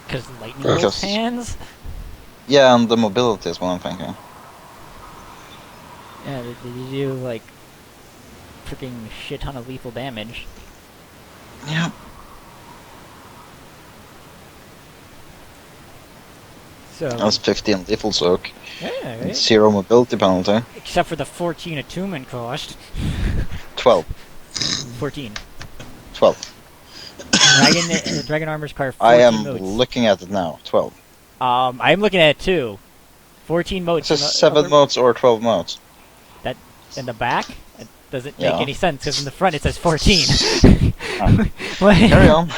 Because lightning bolts hands? Yeah, and the mobility is what I'm thinking. Yeah, they do, like, freaking shit ton of lethal damage. Yeah. So... That's 15 lethal soak. Yeah, right? 0 mobility penalty. Except for the 14 attunement cost. 12. 14. 12. Dragon armors car 14 I am motes. looking at it now. 12. I'm looking at it too. 14 motes. It says 7 motes or 12 motes. That in the back? It doesn't Yeah. make any sense because in the front it says 14. Carry on.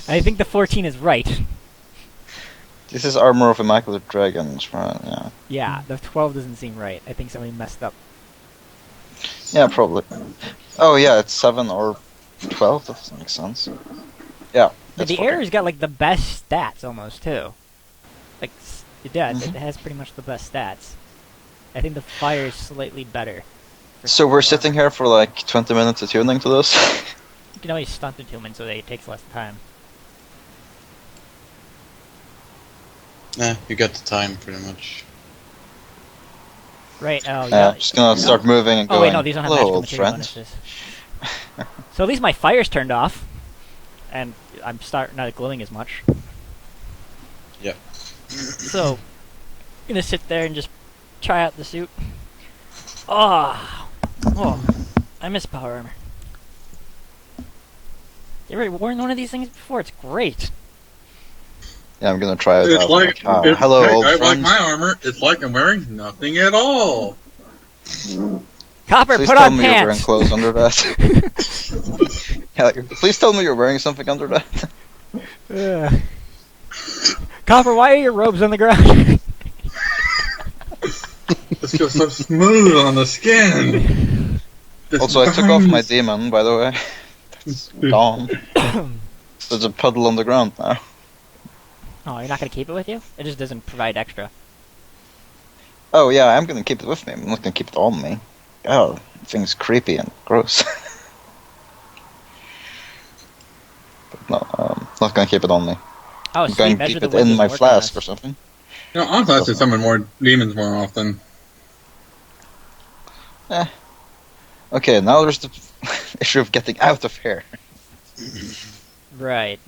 I think the 14 is right. This is Armor of Immaculate Dragons, right? Yeah. Yeah, the 12 doesn't seem right. I think somebody messed up. Yeah, probably. Oh yeah, it's 7 or 12. That doesn't make sense. Yeah. But the Air's got like the best stats almost too. Like, it has pretty much the best stats. I think the Fire is slightly better. So we're sitting here for like 20 minutes of tuning to this? You can always stunt attunement so that it takes less time. Yeah, you get the time pretty much. Right, oh yeah. I'm just gonna start moving and going. Oh wait, no, these don't have magical "Hello, material friend." bonuses. So at least my fire's turned off. And I'm not glowing as much. Yep. So, I'm gonna sit there and just try out the suit. Oh, I miss power armor. You ever worn one of these things before? It's great. Yeah, I'm gonna try it It's out. like, hello, old I like friend. my armor. It's like I'm wearing nothing at all. Copper, Please put tell on me you're wearing pants! clothes under that. Yeah, like, please tell me you're wearing something under that. Copper, why are your robes on the ground? It's just so smooth on the skin. Also, I took off my demon, by the way. That's gone. There's a puddle on the ground now. Oh, you're not gonna keep it with you? It just doesn't provide extra. Oh yeah, I'm gonna keep it with me. I'm not gonna keep it on me. Oh, the thing's creepy and gross. But no, not gonna keep it on me. Oh, I'm sweet, going to measure keep the it wind in doesn't my work on flask us. or something. You know, honestly, I should summon more demons more often. Okay, now there's the issue of getting out of here. Right.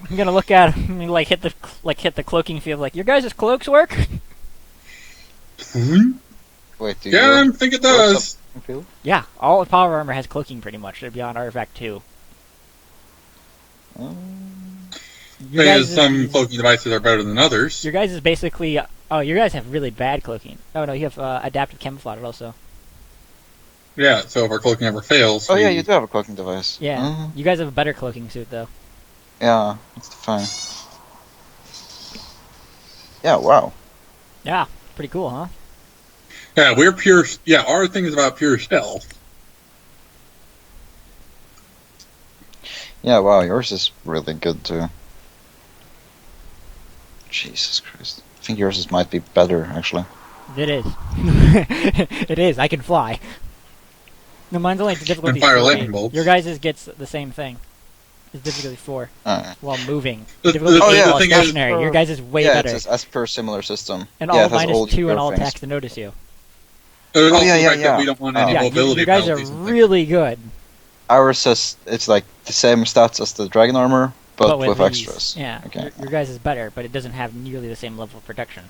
I'm gonna look at him and hit the cloaking field. Like, your guys' cloaks work? Wait, do Yeah, you I think it does. feel? Yeah, all power armor has cloaking pretty much. They're beyond Artifact 2. Because some cloaking devices are better than others. Your guys is basically... Oh, your guys have really bad cloaking. Oh no, you have adaptive camouflage also. Yeah, so if our cloaking ever fails... Oh yeah, you do have a cloaking device. Yeah, you guys have a better cloaking suit though. Yeah, that's fine. Yeah, wow. Yeah, pretty cool, huh? Yeah, we're pure... Yeah, our thing is about pure stealth. Yeah, wow, yours is really good too. Jesus Christ. I think yours might be better, actually. It is. It is, I can fly. No, mine's only difficulty And fire 3. lightning bolts. Your guys' gets the same thing. It's difficulty 4. While moving. The Difficulty 8 the while thing is- stationary. Your guys is way yeah, better. it's as per similar system. And yeah, all it has minus 2 your and all things. attacks to notice you. There's also yeah, the yeah, fact that yeah. we don't want any Yeah, mobility you guys are penalties and things. really good. Ours says it's like the same stats as the dragon armor, but with these, extras. Yeah, Okay. your guys is better, but it doesn't have nearly the same level of protection.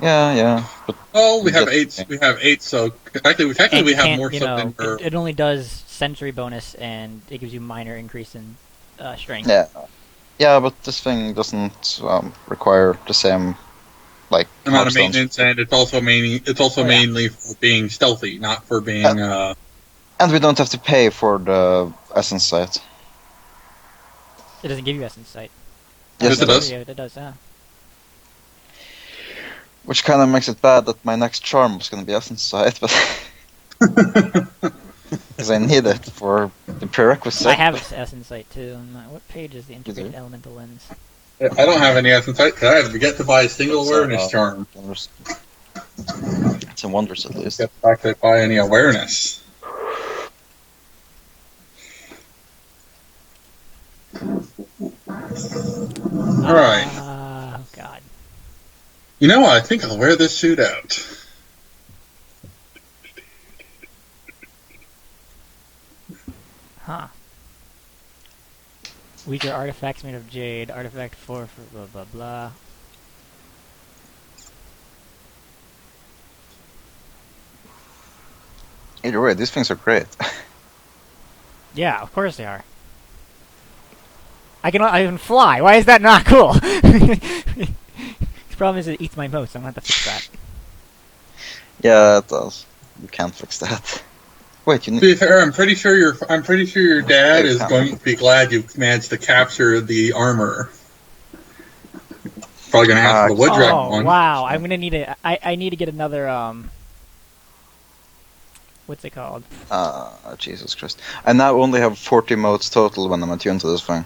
Yeah, but Oh, we have Get- 8. We have 8, so... Actually, And we you have can't, more you stuff know, than for... it only does sensory bonus, and it gives you minor increase in strength. yeah, but this thing doesn't require the same like amount of hardstones. maintenance, and it's also mainly for being stealthy, not for being... And we don't have to pay for the essence sight. It doesn't give you essence sight. Yes, it does. Yeah, it does, yeah. Which kind of makes it bad that my next charm was going to be essence sight, but because I need it for the prerequisite. I have essence sight too. What page is the integrated elemental lens? I don't have any essence sight, because I have yet to buy a single awareness charm. It's in Wonders, at least. Get to actually buy any awareness. Alright. Oh God. You know what? I think I'll wear this suit out. Huh. Weaker artifacts made of jade. Artifact 4 for blah blah blah. Either way, these things are great. Yeah, of course they are. I can fly. Why is that not cool? The problem is it eats my motes. I'm gonna have to fix that. Yeah, it does. You can't fix that. Wait, you To be need. fair, I'm pretty sure your dad Hey, is Tom. going to be glad you managed to capture the armor. Probably gonna ask for the wood dragon Oh one. wow! I'm gonna need I need to get another What's it called? Jesus Christ. I now only have 40 modes total when I'm attuned to this thing.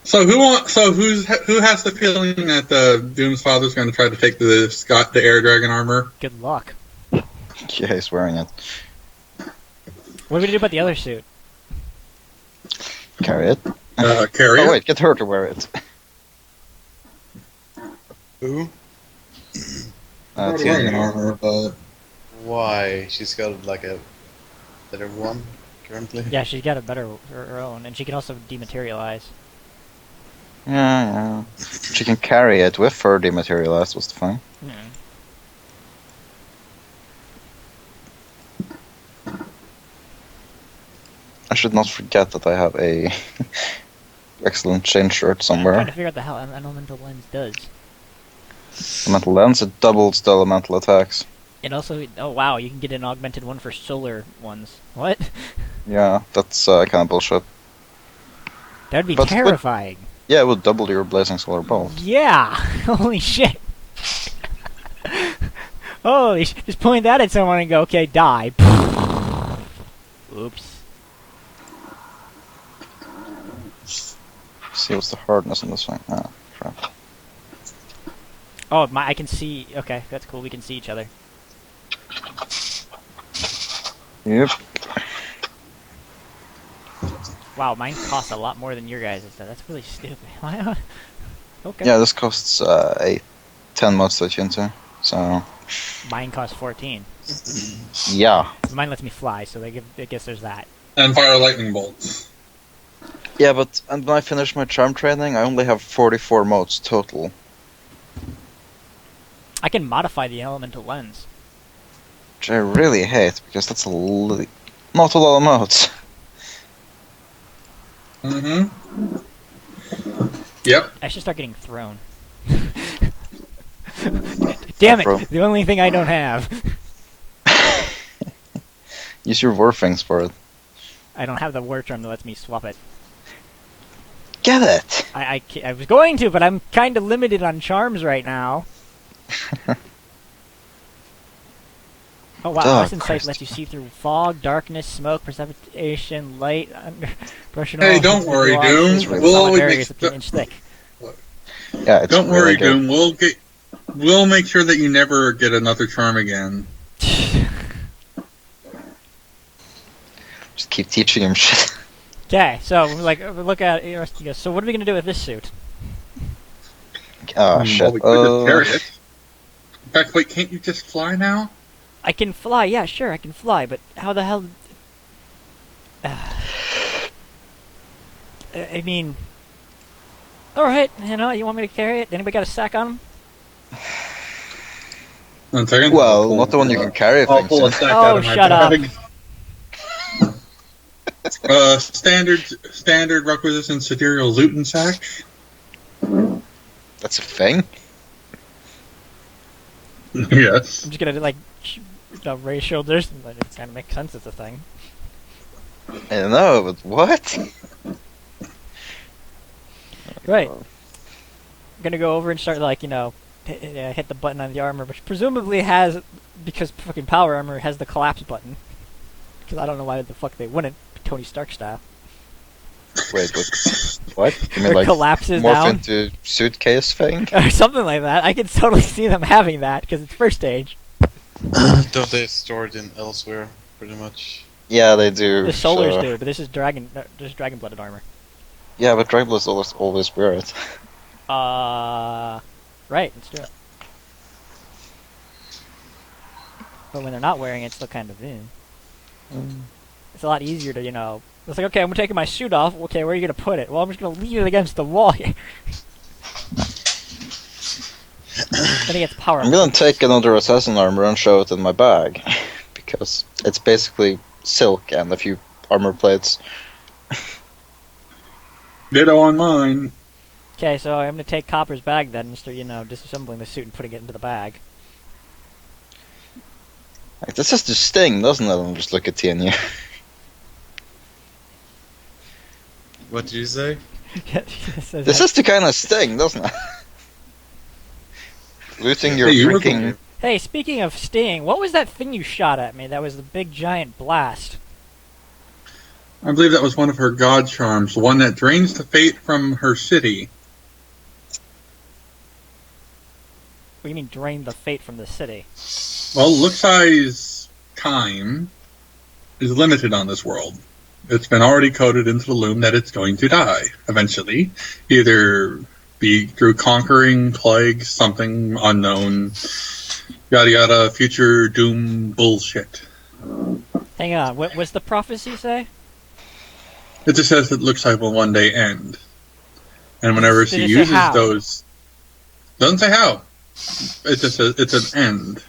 So who has the feeling that Doom's father's going to try to take the air dragon armor? Good luck. Yeah, he's wearing it. What are we gonna do about the other suit? Carry it. Carry Oh it? wait, get her to wear it. Who? I'm not wearing an Tiana. armor, but Why? She's got like a better one currently. Yeah, she's got a better her own, and she can also dematerialize. Yeah. She can carry it with her dematerialized, was the thing. Hmm. I should not forget that I have a excellent chain shirt I'm trying somewhere. to figure out the hell an elemental lens does. Elemental lens, it doubles the elemental attacks. It also, oh wow, you can get an augmented one for solar ones. What? Yeah, that's kind of bullshit. That'd be But- terrifying. Yeah, it would double your blazing solar bolt. Yeah! Holy shit! Holy just point that at someone and go, okay, die. Oops. See what's the hardness on this thing. Ah, crap. Oh, I can see, okay, that's cool, we can see each other. Yep. Wow, mine costs a lot more than your guys' does. That's really stupid. Why? Okay. Yeah, this costs 10 modes to attune to. So, Mine costs 14. yeah. Mine lets me fly, so I guess there's that. and fire lightning bolts. Yeah, but and when I finish my charm training, I only have 44 modes total. I can modify the elemental lens. Which I really hate, because that's not a lot of modes. Mm-hmm. Yep. I should start getting thrown. Damn Bro. it! The only thing I don't have. Use your warfings for it. I don't have the war charm that lets me swap it. Get it! I was going to, but I'm kind of limited on charms right now. Oh wow, Oh, Lesson Sight Christ. lets you see through fog, darkness, smoke, precipitation, light, brushing Hey, off don't with worry, blocks, Doom. with We'll solid always make barriers that's an sure- inch thick. Yeah, it's Don't really worry, good. Doom. We'll make sure that you never get another charm again. Just keep teaching him shit. Okay, so look at it. So what are we gonna do with this suit? Oh, Well, shit. we could just carry it. In fact, wait, can't you just fly now? I can fly. Yeah, sure, I can fly. But how the hell? I mean, all right. You know, you want me to carry it? Anybody got a sack on him? 1 second. Well, not the one you can carry I'll things pull a in. stack Oh, out of my shut up. bag. Standard requisition sidereal Luton sack. That's a thing? Yes. I'm just gonna raise shoulders. It kind of makes sense. It's a thing. I don't know, but what? Right. I'm gonna go over and start hit the button on the armor, which presumably has, because fucking power armor has the collapse button. Because I don't know why the fuck they wouldn't, Tony Stark style. Wait, what? You mean Or like collapses morph down into suitcase thing? or something like that. I could totally see them having that because it's first stage. Don't they store it in elsewhere, pretty much? Yeah, they do. The Solars so- do, but this is dragon blooded armor. Yeah, but Dragblades always wear it. Right, let's do it. But when they're not wearing it, it's still kind of in. It's a lot easier to, it's like, okay, I'm taking my suit off. Okay, where are you going to put it? Well, I'm just going to leave it against the wall here. Then he gets power. I'm gonna take another assassin armor and show it in my bag. Because it's basically silk and a few armor plates. Ditto on mine. Okay, so I'm going to take Copper's bag then and start, disassembling the suit and putting it into the bag. Like, this has to sting, doesn't it? And just look at TNU. What did you say? This has to kind of sting, doesn't it? Looting your Hey, you were freaking... Hey, speaking of sting, what was that thing you shot at me? That was the big giant blast. I believe that was one of her god charms, the one that drains the fate from her city. What do you mean drain the fate from the city? Well, look-size time is limited on this world. It's been already coded into the loom that it's going to die eventually. Either be through conquering, plague, something unknown, yada yada, future doom bullshit. Hang on, what was the prophecy say? It just says it looks like will one day end. And whenever Did she it say uses how? those... Doesn't say how. It just says it's an end.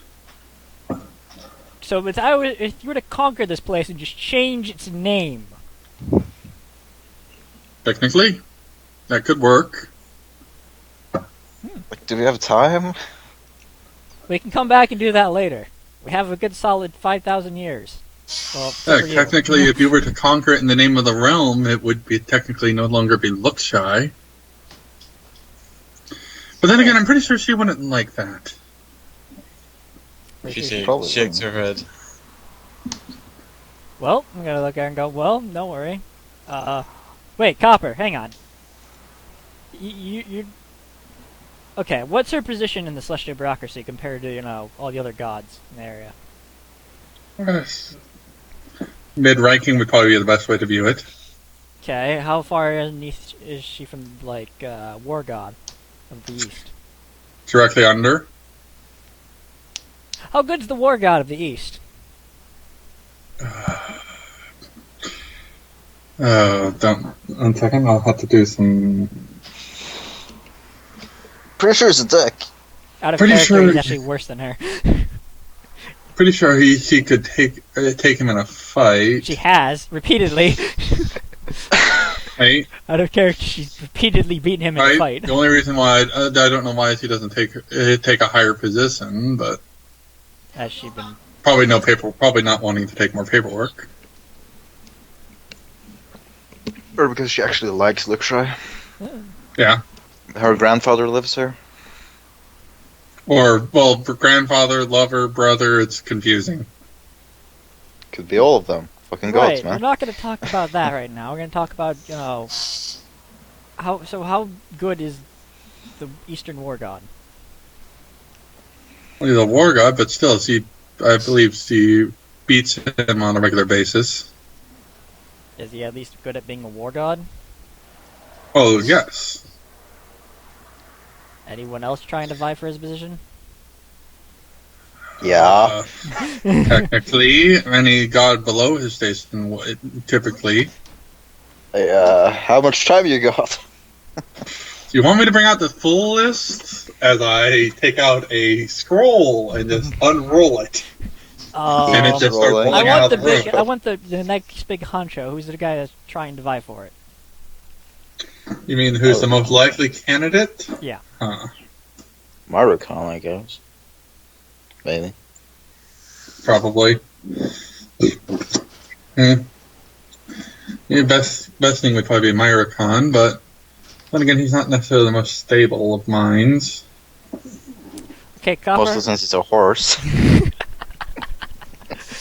So if you were to conquer this place and just change its name, Technically, that could work. Like, do we have time? we can come back and do that later. We have a good solid 5,000 years. Well, Yeah, for you. technically, if you were to conquer it in the name of the realm, it would be technically no longer be look shy. But then again, I'm pretty sure she wouldn't like that. She Probably shakes her head. Well, I'm gonna look at her and go, well, don't worry. Wait, Copper, hang on. You... Okay, what's her position in the celestial bureaucracy compared to, all the other gods in the area? Mid-ranking would probably be the best way to view it. Okay, how far underneath is she from, War God of the East? Directly under. How good's the War God of the East? Don't. 1 second, I'll have to do some... Pretty sure it's a dick. Out of Pretty character, sure- he's actually worse than her. Pretty sure she could take him in a fight. She has, repeatedly. Right? Out of character, she's repeatedly beaten him in a Right? fight. The only reason why I don't know why she doesn't take a higher position, but Has she been... probably probably not wanting to take more paperwork. Or because she actually likes Luxray. Yeah. Her grandfather lives here. Or, well, for grandfather, lover, brother, it's confusing. Could be all of them. Fucking Right, gods, we're man. not going to talk about that right now. We're going to talk about, how good is the Eastern War God? Well, he's a war god, but still, I believe she beats him on a regular basis. Is he at least good at being a war god? Oh, yes. Anyone else trying to vie for his position? Yeah. Technically, any god below his station would, typically. How much time you got? Do you want me to bring out the full list as I take out a scroll and just unroll it? And it just starts Rolling. rolling I out want the of the big. I want the next big honcho. Who's the guy that's trying to vie for it? You mean who's the most likely candidate? Yeah. Huh. Marukon, I guess. Maybe. Probably. Yeah, best thing would probably be Myricon, but then again, he's not necessarily the most stable of minds. Okay, Copper. Mostly since it's a horse.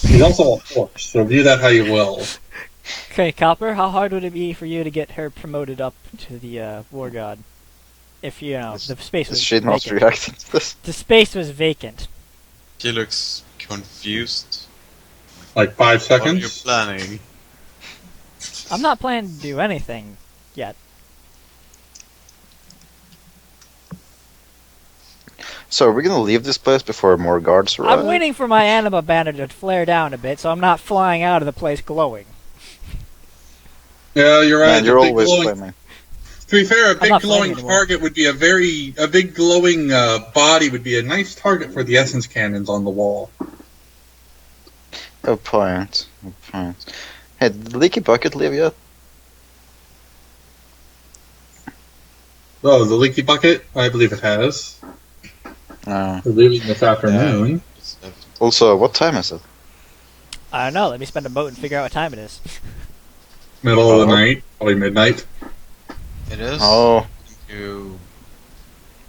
He's also a horse, so view that how you will. Okay, Copper. How hard would it be for you to get her promoted up to the War God? If the space was Is she not vacant. reacting to this? The space was vacant. She looks confused. Like 5 What are you seconds. planning? I'm not planning to do anything yet. So are we gonna leave this place before more guards arrive? I'm waiting for my anima banner to flare down a bit, so I'm not flying out of the place glowing. Yeah, you're right. Man, you're a big always glowing, flaming. to be fair, a big not glowing flaming anymore. target would be a big glowing body would be a nice target for the essence cannons on the wall. Good point. Good point. Hey, did the leaky bucket leave yet? Oh, the leaky bucket? I believe it has. No. We're leaving this afternoon. Also, what time is it? I don't know. Let me spend a moat and figure out what time it is. Middle of the Oh. night, probably midnight. It is. Oh, You.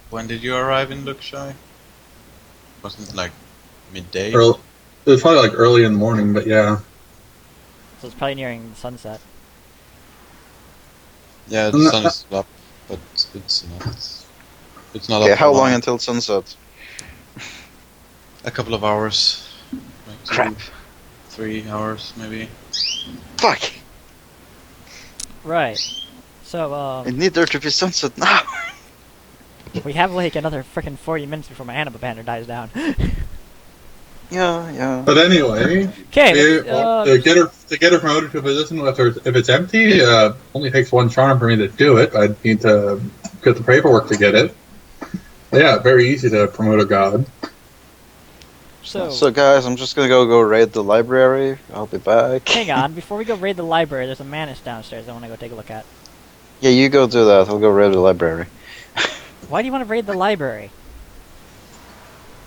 When did you arrive in Lukshai? Wasn't it like midday? It was probably like early in the morning, but yeah. So it's probably nearing sunset. Yeah, the sun is up, but it's not. It's not okay. up. How for long until sunset? A couple of hours. Like Crap. 3 hours, maybe. Fuck! Right. So, I need there to be sunset now. we have like another frickin' 40 minutes before my anima banner dies down. Yeah. But anyway, Okay, to get her promoted to a position if it's empty, only takes one charm for me to do it. I need to get the paperwork to get it. Yeah, very easy to promote a god. So guys, I'm just gonna go raid the library. I'll be back. hang on, before we go raid the library, there's a manus downstairs I want to go take a look at. Yeah, you go do that. I'll go raid the library. Why do you want to raid the library?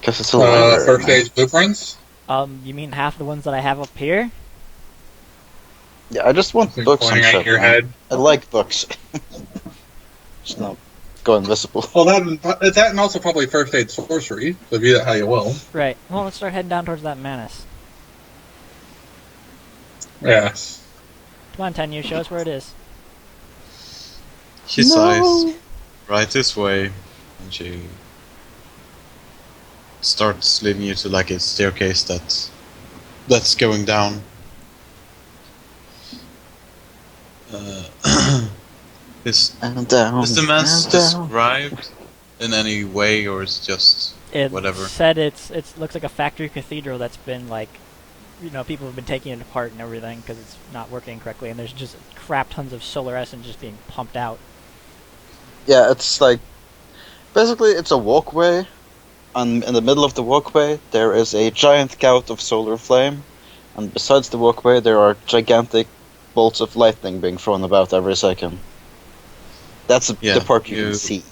Because it's a library. First man. stage blueprints. You mean half the ones that I have up here? Yeah, I just want Like books and pointing at shit. your man. head. I like books. Just not go invisible. Well, that and also probably first aid sorcery. So view that how you will. Right. Well, let's start heading down towards that manus. Yes. Come on, Tenyu, show us where it is. She sighs right this way, and she starts leading you to like a staircase that's going down. Is And down. the man's and down. described in any way, or is it just It whatever? said it looks like a factory cathedral that's been like, people have been taking it apart and everything because it's not working correctly, and there's just crap tons of solar essence just being pumped out. Yeah, it's like basically it's a walkway, and in the middle of the walkway there is a giant gout of solar flame, and besides the walkway there are gigantic bolts of lightning being thrown about every second. That's the part you can see.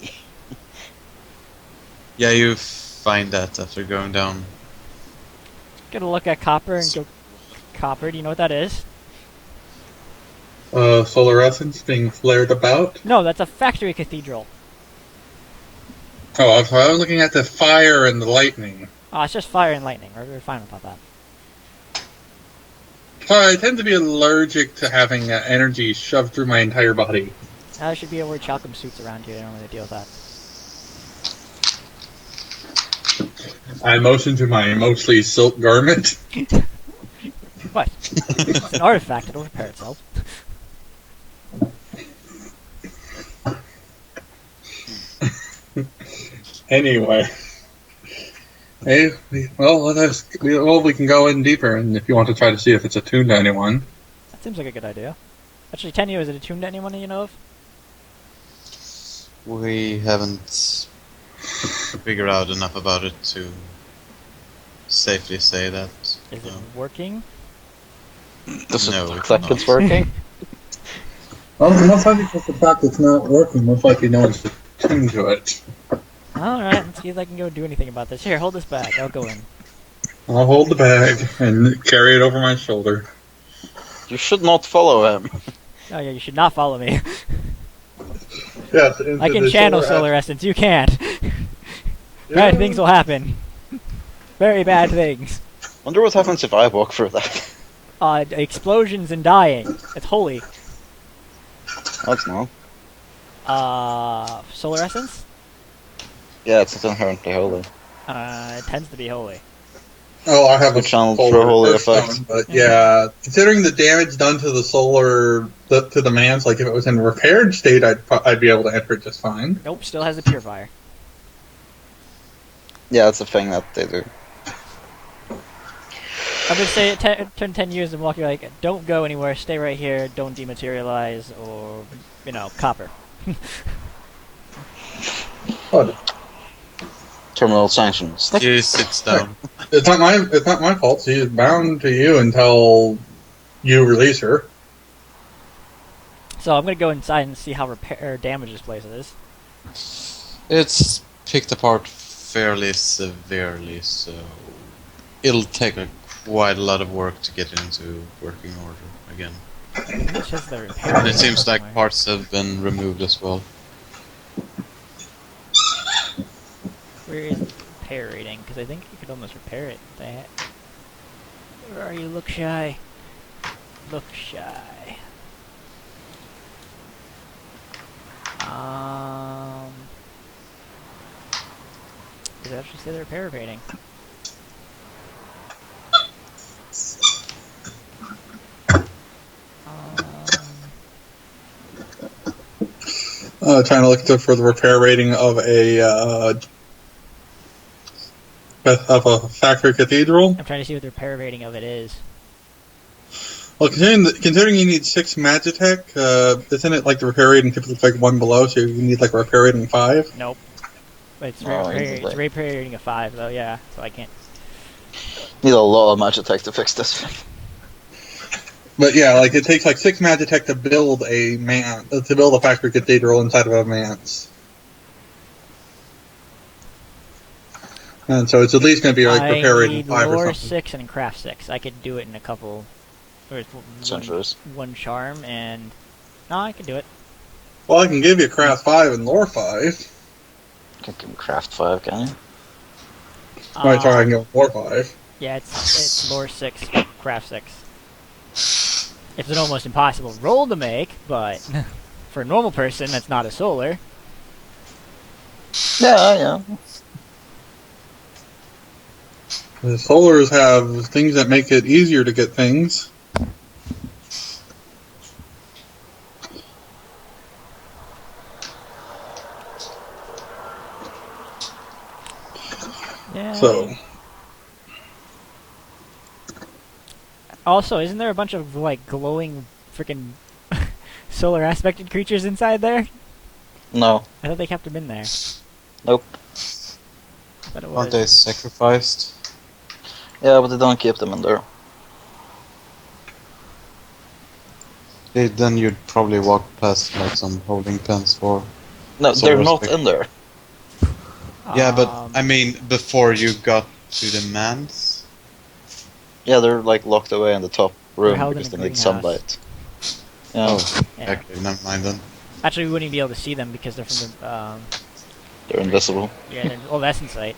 Yeah, you find that after going down. Get a look at copper and go. Copper, do you know what that is? Solar essence being flared about. No, that's a factory cathedral. Oh, I was looking at the fire and the lightning. Oh, it's just fire and lightning. We're fine about that. Sorry, I tend to be allergic to having energy shoved through my entire body. There should be a wear chalcum suits around here. They don't really deal with that. I motion to my mostly silk garment. What? It's an artifact. It'll repair itself. Anyway. Hey, we can go in deeper, and if you want to try to see if it's attuned to anyone. That seems like a good idea. Actually, Tenyu, is it attuned to anyone that you know of? We haven't figured out enough about it to safely say that. Is it working? Does it No, look it's like not. it's working? Well, most likely just the fact it's not working. Most likely no one's attuned to it. Alright, let's see if I can go do anything about this. Here, hold this bag. I'll go in. I'll hold the bag and carry it over my shoulder. You should not follow him. Oh yeah, you should not follow me. Yes, I can channel solar essence. You can't. Bad things will happen. Very bad things. Wonder what happens if I walk through that. Explosions and dying. It's holy. That's not. Solar essence? Yeah, it's inherently holy. It tends to be holy. Oh, I have We a channeled solar for holy Earthstone, effects. but yeah, considering the damage done to the solar to the man's, like if it was in repaired state, I'd be able to enter it just fine. Nope, still has the purifier. Yeah, that's a thing that they do. I'm gonna say it turn 10 years and walk you like, don't go anywhere, stay right here, don't dematerialize, or, copper. What? Terminal sanctions. He sits down. It's not my fault. She is bound to you until you release her. So I'm gonna go inside and see how repair or damage this place is. It's picked apart fairly severely, so it'll take quite a lot of work to get it into working order again. It's just the repair. And it seems like somewhere. parts have been removed as well. Where is the repair rating? Because I think you could almost repair it. Where are you? Look shy. Look shy. Does it actually say the repair rating? Trying to look for the repair rating of a factory cathedral. I'm trying to see what the repair rating of it is. Well, considering you need 6 Magitech, isn't it like the repair rating typically like 1 below, so you need like a repair rating 5? Nope. It's Oh, it's repair rating of 5 though, yeah. So I can't. Need a lot of Magitech to fix this. But yeah, like it takes like 6 Magitech to build a factory cathedral inside of a manse. And so it's at least going to be like repair I rating need 5 or lore something. 6 and craft 6. I could do it in a couple. Or Centuries. one charm and. No, I can do it. Well, I can give you craft 5 and lore 5. Can give me craft 5, can you? Might try and go lore 5. Yeah, it's lore 6, craft 6. It's an almost impossible roll to make, but for a normal person, that's not a solar. Yeah. The solars have things that make it easier to get things. Yeah. So, Also, isn't there a bunch of like glowing freaking solar aspected creatures inside there? No. I thought they kept them in there. Nope. I thought it Aren't they was. sacrificed? Yeah, but they don't keep them in there. Then you'd probably walk past like some holding pens for. No, Solar they're not aspect. in there. Yeah, but I mean, before you got to the manse. Yeah, they're like locked away in the top room held in because a they need greenhouse. sunlight. Yeah, Oh, Yeah. okay, never mind then. Actually, we wouldn't be able to see them because they're from the. they're invisible. Yeah, oh, that's in sight.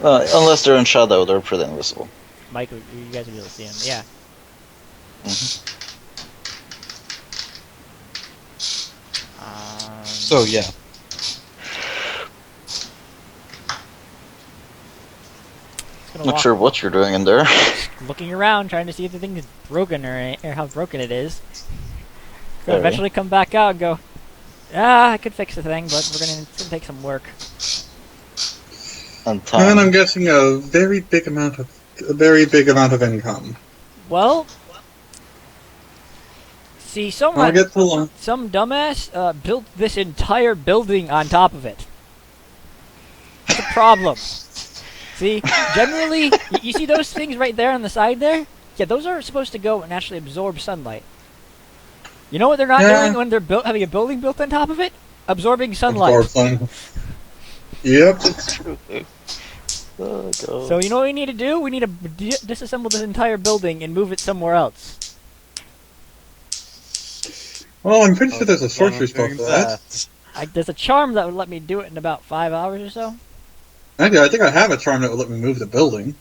Unless they're in shadow, they're pretty invisible. Mike, you guys would be able to see them. Yeah. Mhm. So yeah, Gonna Not walk, sure what you're doing in there. looking around, trying to see if the thing is broken or how broken it is. Gonna Alright. eventually come back out and go, yeah, I could fix the thing, but it's gonna take some work. And and time. I'm guessing a very big amount of income. Well, see, I'll get to some dumbass built this entire building on top of it. That's a problem. See, generally, you see those things right there on the side there? Yeah, those are supposed to go and actually absorb sunlight. You know what they're not doing when they're having a building built on top of it? Absorbing sunlight. Yep. It's true. Oh, God. So you know what we need to do? We need to disassemble this entire building and move it somewhere else. Well, I'm pretty sure there's a sorcery spell for that. There's a charm that would let me do it in about 5 hours or so. Actually, I think I have a charm that will let me move the building.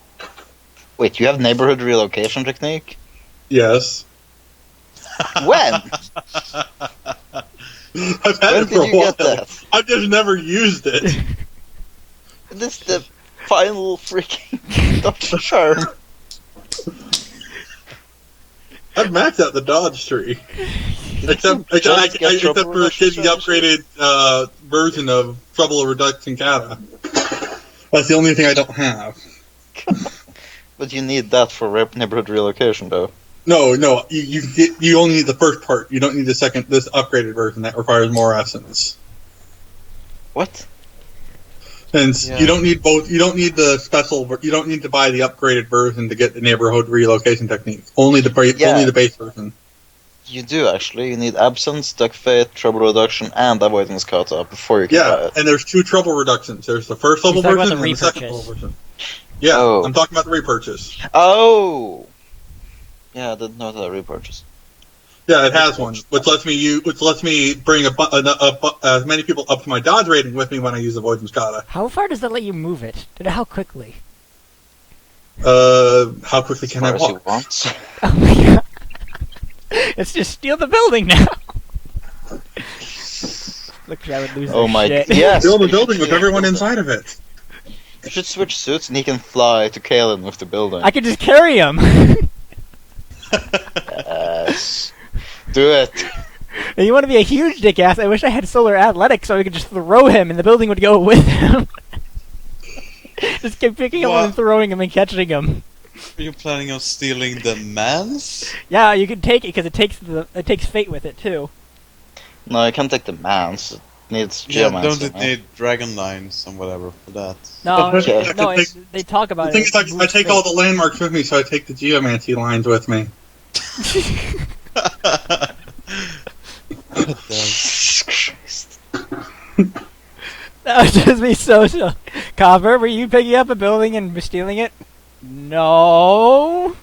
Wait, you have neighborhood relocation technique? Yes. When? I've had When it for did a you while. get that? I've just never used it. This is the final freaking Dr. Charm. I've maxed out the dodge tree. Except for Just get trouble getting the reduction. upgraded version of Trouble Reduction Kata. That's the only thing I don't have. But you need that for neighborhood relocation, though. No, you only need the first part. You don't need this upgraded version that requires more essence. What? Since Yeah. you don't need both, you don't need the special. You don't need to buy the upgraded version to get the neighborhood relocation technique. Only the base version. You do, actually. You need Absence, Duck Fate, Trouble Reduction, and Avoidance Kata before you can buy Yeah, it. and there's 2 trouble reductions. There's the first level He's talking about version the and the second repurchase. level version. Yeah, Oh. I'm talking about the repurchase. Oh! Yeah, I didn't know that repurchase. Yeah, it has one, which lets me bring as many people up to my dodge rating with me when I use Avoidance Kata. How far does that let you move it? How quickly? How quickly As can far I as you walk? want. Oh my god. Let's just steal the building now. Look, I would lose Oh their my shit. god. Yes! Build a building with everyone inside of it. You should switch suits and he can fly to Kalen with the building. I could just carry him. Yes. Do it. And you want to be a huge dick ass? I wish I had solar athletics so I could just throw him and the building would go with him. Just keep picking him up What? and throwing him and catching him. Are you planning on stealing the man's? Yeah, you can take it because it takes fate with it too. No, I can't take the man's. It needs Yeah, Geomancer. don't it need dragon lines and whatever for that? No, Okay. no, they talk about The it. thing is, I take all the landmarks with me, so I take the geomancy lines with me. Jesus Christ. That would just be so. Copper, were you picking up a building and stealing it? No.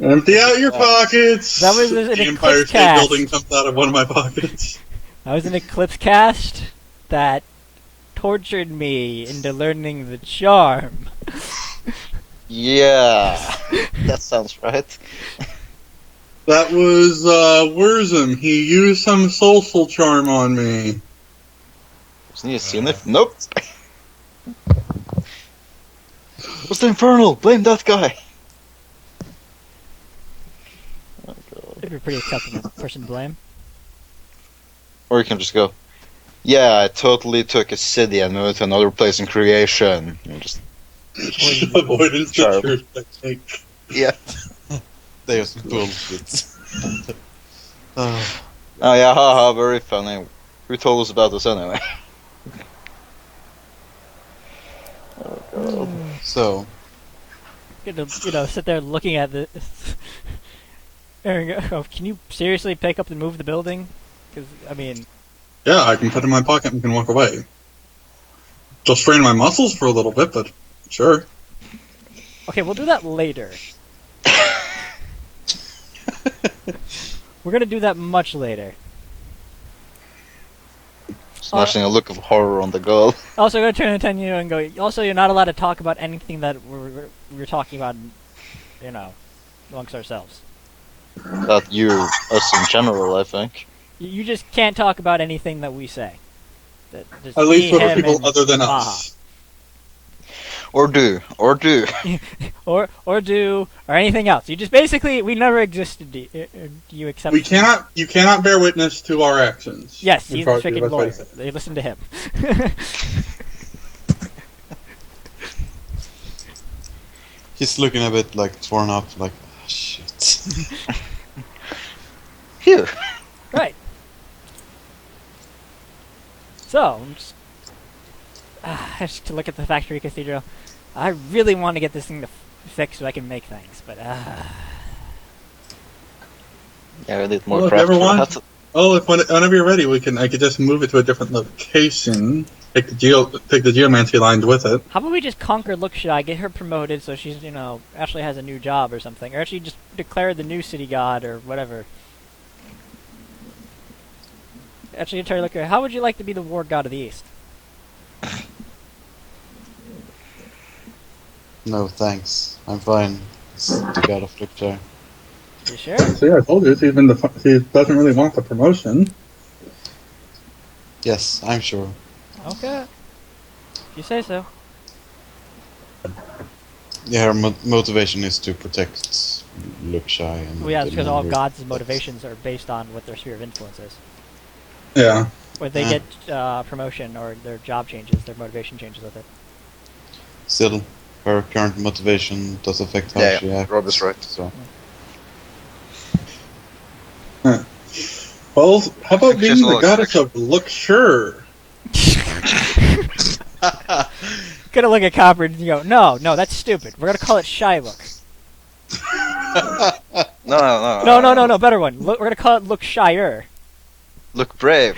Empty out your pockets. That was an the Empire Eclipse State cast. Building comes out of one of my pockets. That was an Eclipse cast that tortured me into learning the charm. Yeah. That sounds right. That was Wurzum. He used some social charm on me. Wasn't he a Zenith? Nope. What's the Infernal? Blame that guy. Oh, God. It'd be a pretty acceptable person to blame. Or you can just go, yeah, I totally took a city and moved to another place in creation. And just, Avoidance Charm. technique. yeah. There's bullshit. Oh, Oh yeah, haha, very funny. Who told us about this anyway? Oh, God. so, Get to, sit there looking at this. There we go. Oh, can you seriously pick up and move the building? Because, I mean, Yeah, I can put it in my pocket and can walk away. Just strain my muscles for a little bit, but sure. okay, we'll do that later. We're gonna do that much later. Smashing a look of horror on the girl. Also, I'm gonna turn to you and go. Also, you're not allowed to talk about anything that we're talking about, amongst ourselves. That you, us in general, I think. You just can't talk about anything that we say. Just At least me, with him, people and other than Maha. us. Or do. or do, or anything else. You just basically, we never existed. Do you accept? You cannot bear witness to our actions. Yes, he's the That's freaking what lawyer. I said. They listen to him. he's looking a bit like torn up, like, oh, shit. Phew. Right. So, just to look at the factory cathedral, I really want to get this thing to fix so I can make things, but Yeah, we need more Well, if craft for everyone- that. Oh, whenever you're ready, I could just move it to a different location. Take the geomancy lines with it. how about we just conquer Lookshy, get her promoted so she's, actually has a new job or something, or actually just declare the new city god or whatever. Actually, Terry Looker, how would you like to be the war god of the East? No, thanks. I'm fine. It's the god of Victor. You sure? See, I told you, he doesn't really want the promotion. Yes, I'm sure. Okay. If you say so. Yeah, her motivation is to protect Lookshy and. Well, yeah, the it's because all members. gods' motivations are based on what their sphere of influence is. Yeah. Or they Yeah. get promotion or their job changes, their motivation changes with it. Still, her current motivation does affect how Yeah, she acts. Rob is right. So. Well, how about She's being a the lot goddess of of look sure? Gonna look at Copper and go, no, that's stupid. We're gonna call it Shy Look. No, better one. Look, we're gonna call it Look Shyer. Look brave.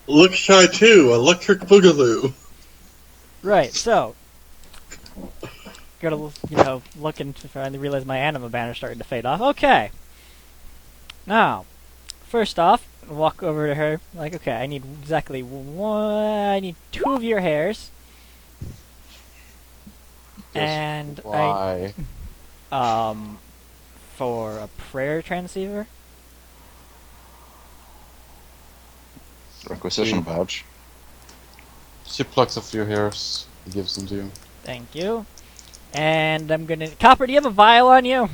Look shy too, electric boogaloo. Right, so. Gotta, look and finally realize my anima banner's starting to fade off. Okay. Now, first off, walk over to her, like, okay, I need exactly I need 2 of your hairs. And Why? for a prayer transceiver. Requisition badge. She plucks a few hairs and gives them to you. Thank you. And I'm gonna... Copper, do you have a vial on you?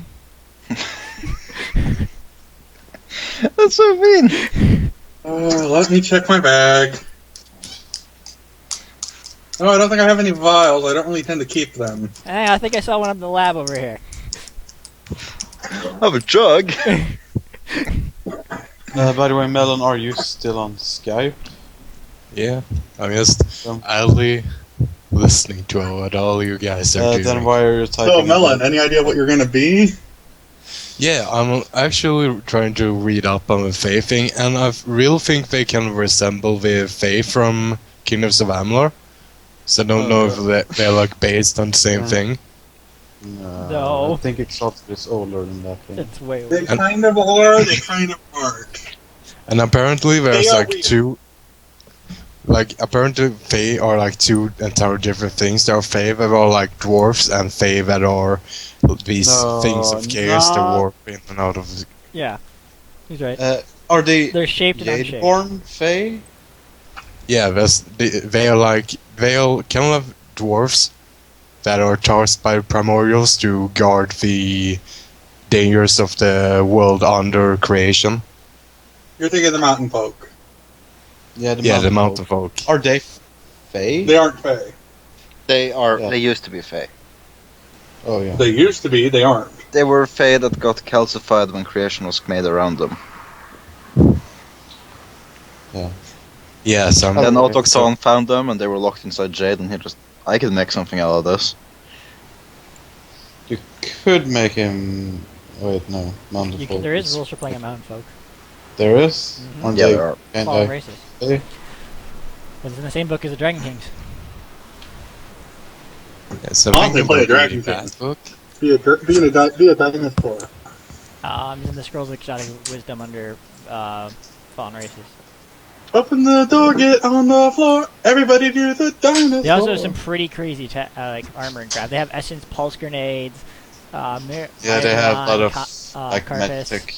That's so mean. Let me check my bag. Oh, I don't think I have any vials. I don't really tend to keep them. Hey, I think I saw one up in the lab over here. I have a jug. By the way, Melon, are you still on Skype? Yeah, I'm just Um, idly listening to what all you guys are doing. Then why are you typing? So, Melon, any idea what you're gonna be? Yeah, I'm actually trying to read up on the Fae thing, and I really think they can resemble the Fae from Kingdoms of Amalur. So I don't know if they're like based on the same thing. No. I think Exalted is older than that. Yeah. It's way They over. kind of are, they kind of aren't. And apparently there's They are like weird. two... Like, apparently Fae are like 2 entirely different things. There are Fae that are like dwarfs, and Fae that are these No, things of chaos that not- warp in and out of... Yeah. He's right. Are they They're shaped and unshaped. Jadeborn Fae? Yeah, they are like... They are kind of dwarfs that are tasked by primordials to guard the dangers of the world under creation. You're thinking of the mountain folk. Yeah, The mountain folk. Are they Fae? They aren't Fae. They are. Yeah. They used to be Fae. Oh yeah. They used to be, they aren't. They were Fae that got calcified when creation was made around them. Yeah, some... Then Okay, Autochthon found them, and they were locked inside Jade, and he just, I could make something out of this. You could make him. Wait, no. Mountain folk. There is rules for playing a mountain folk. There is? Mhm. Aren't Yeah, they there are. Fallen kinda races. Fae? It's in the same book as the Dragon Kings. Yeah, so I'll thinking play a about dragon reading king. that book. Be a dinosaur. It's in the Scrolls of Exotic Wisdom under Fallen Races. Open the door, get on the floor. Everybody do the dinosaur. They also have some pretty crazy like armor and crap. They have Essence Pulse Grenades. Yeah, they have a lot of like Carpus. magic.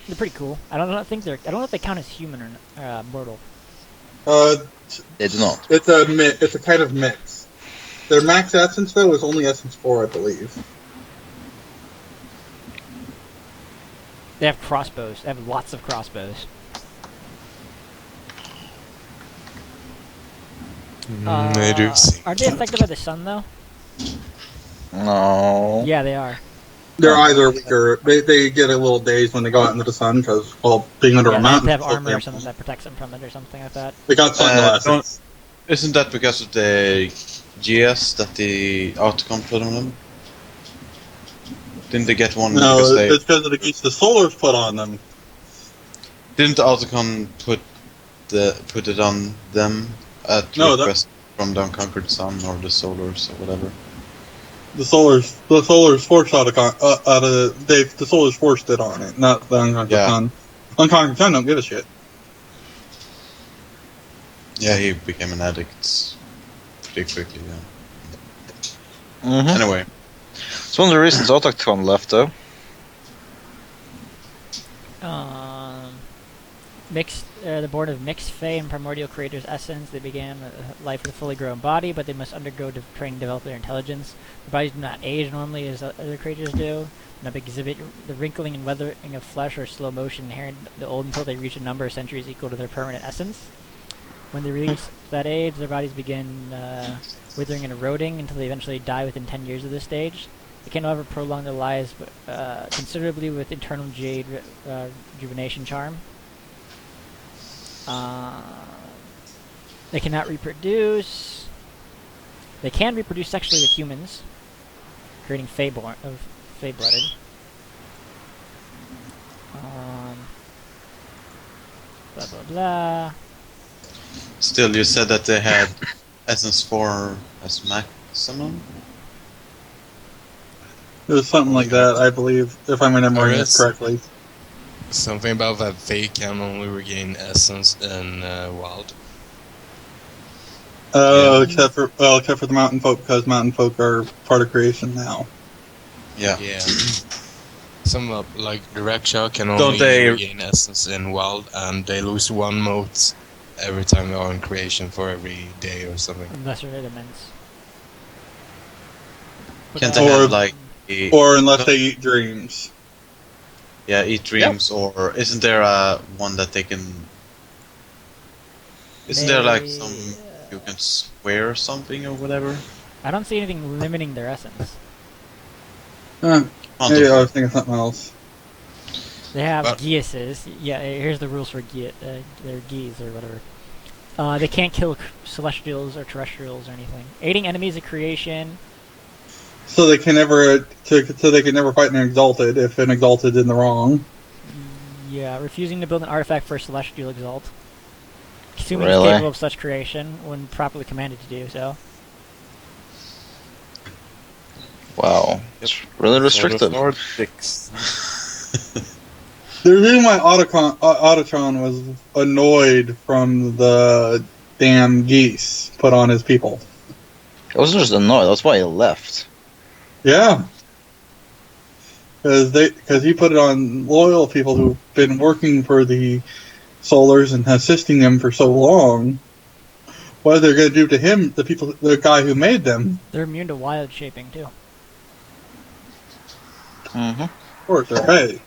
They're pretty cool. I don't know if they count as human or mortal. They do not. It's a kind of mix. Their max essence though is only essence 4, I believe. They have crossbows. They have lots of crossbows. They do seem... Aren't they affected by the sun though? No. Yeah, they are. Their eyes are weaker. They get a little dazed when they go out into the sun because, well, being under Yeah, a they have mountain. to have armor or something that protects them from it or something like that. They got sunglasses. Isn't that because of the GS that the Autocom put on them? Didn't they get one No, because they... it's because of the geese the solars put on them. Didn't the Autocon put it on them at No, request from the Unconquered Sun or the Solars or whatever? The solars forced out of the solars forced it on it, not the unconquered Yeah. sun. Unconquered sun don't give a shit. Yeah, he became an addict pretty quickly, yeah. Mm-hmm. Anyway, It's one of the reasons Autochthon left, though. They're born of mixed Fey and primordial creator's essence. They began life with a fully grown body, but they must undergo training to develop their intelligence. Their bodies do not age normally as other creatures do. Not exhibit the wrinkling and weathering of flesh or slow motion inherent in the old until they reach a number of centuries equal to their permanent essence. When they reach that age, their bodies begin withering and eroding until they eventually die within 10 years of this stage. They can, however, prolong their lives considerably with internal jade rejuvenation charm. They cannot reproduce. They can reproduce sexually with humans, creating Fey-blooded. Blah blah blah. Still, you said that they had Essence 4 as maximum? It was something like that, I believe, if I'm remembering this correctly. Something about that they can only regain essence in wild. Except for the mountain folk, because mountain folk are part of creation now. Yeah. Yeah. Some like the Reksha can Don't only they- regain essence in wild, and they lose 1 mote every time they are in creation for every day or something. Lesser elements. Can't they have, Or- like... Or unless they eat dreams. Yeah, eat dreams, or isn't there one that they can... Isn't there, like, some... You can swear something or whatever? I don't see anything limiting their essence. Maybe I was thinking something else. They have But- Geases. Yeah, here's the rules for their Geas or whatever. They can't kill celestials or terrestrials or anything. Aiding enemies of creation. So they can never fight an exalted if an exalted is in the wrong. Yeah, refusing to build an artifact for a celestial exalt. Assuming Really? it's capable of such creation when properly commanded to do so. Wow. It's really restrictive. Sword of Sword 6. The reason why Otachan was annoyed from the damn geese put on his people. It wasn't just annoyed, that's why he left. Yeah. Because he put it on loyal people who've been working for the Solars and assisting them for so long. What are they going to do to him, the guy who made them? They're immune to wild shaping too. Mm-hmm. Of course, hey.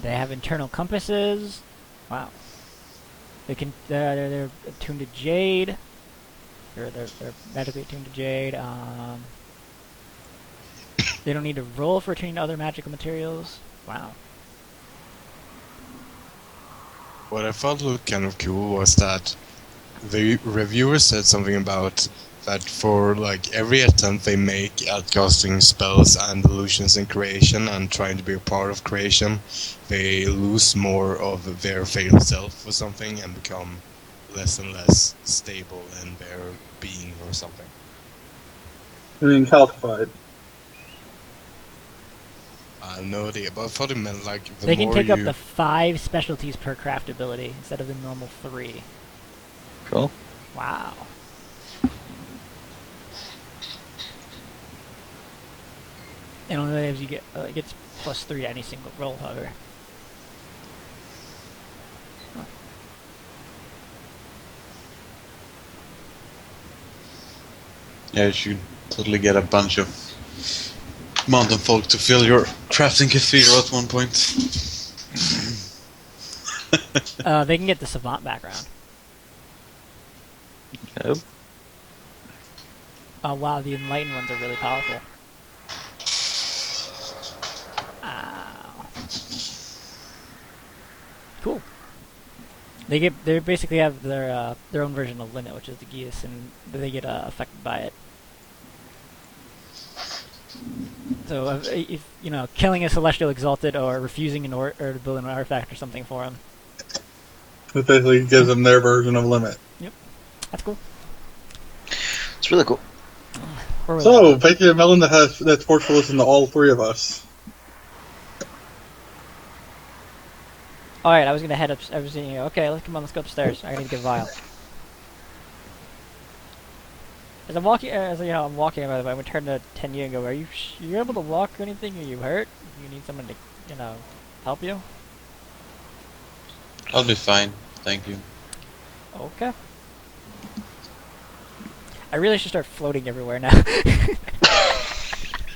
They have internal compasses. Wow. They can. They're attuned to jade. They're magically attuned to jade. They don't need to roll for attuning to other magical materials. Wow. What I thought looked kind of cool was that the reviewer said something about that for like every attempt they make at casting spells and illusions in creation and trying to be a part of creation, they lose more of their failed self or something and become less and less stable in their being or something. I mean, calcified. I have no idea, but I thought it meant like the They can more take you... up to 5 specialties per craft ability instead of the normal 3. Cool. Wow. And only as you get it gets +3 to any single roll, however. Yeah, you should totally get a bunch of mountain folk to fill your crafting cathedral at one point. They can get the savant background. Oh. Wow, the enlightened ones are really powerful. Cool. They basically have their own version of limit, which is the geese, and they get affected by it. So if you know, killing a celestial exalted or refusing or to build an artifact or something for them. It basically gives them their version of limit. That's cool. It's really cool. Where was So, that? basically a melon that's forced to listen to all 3 of us. All right, I was gonna head up. I was thinking, okay, let's go upstairs. I need to get a vial. As I'm walking, I'm walking. By the way, I'm gonna turn to Tenya and go, "Are you able to walk or anything? Are you hurt? You need someone to, help you? I'll be fine, thank you. Okay. I really should start floating everywhere now.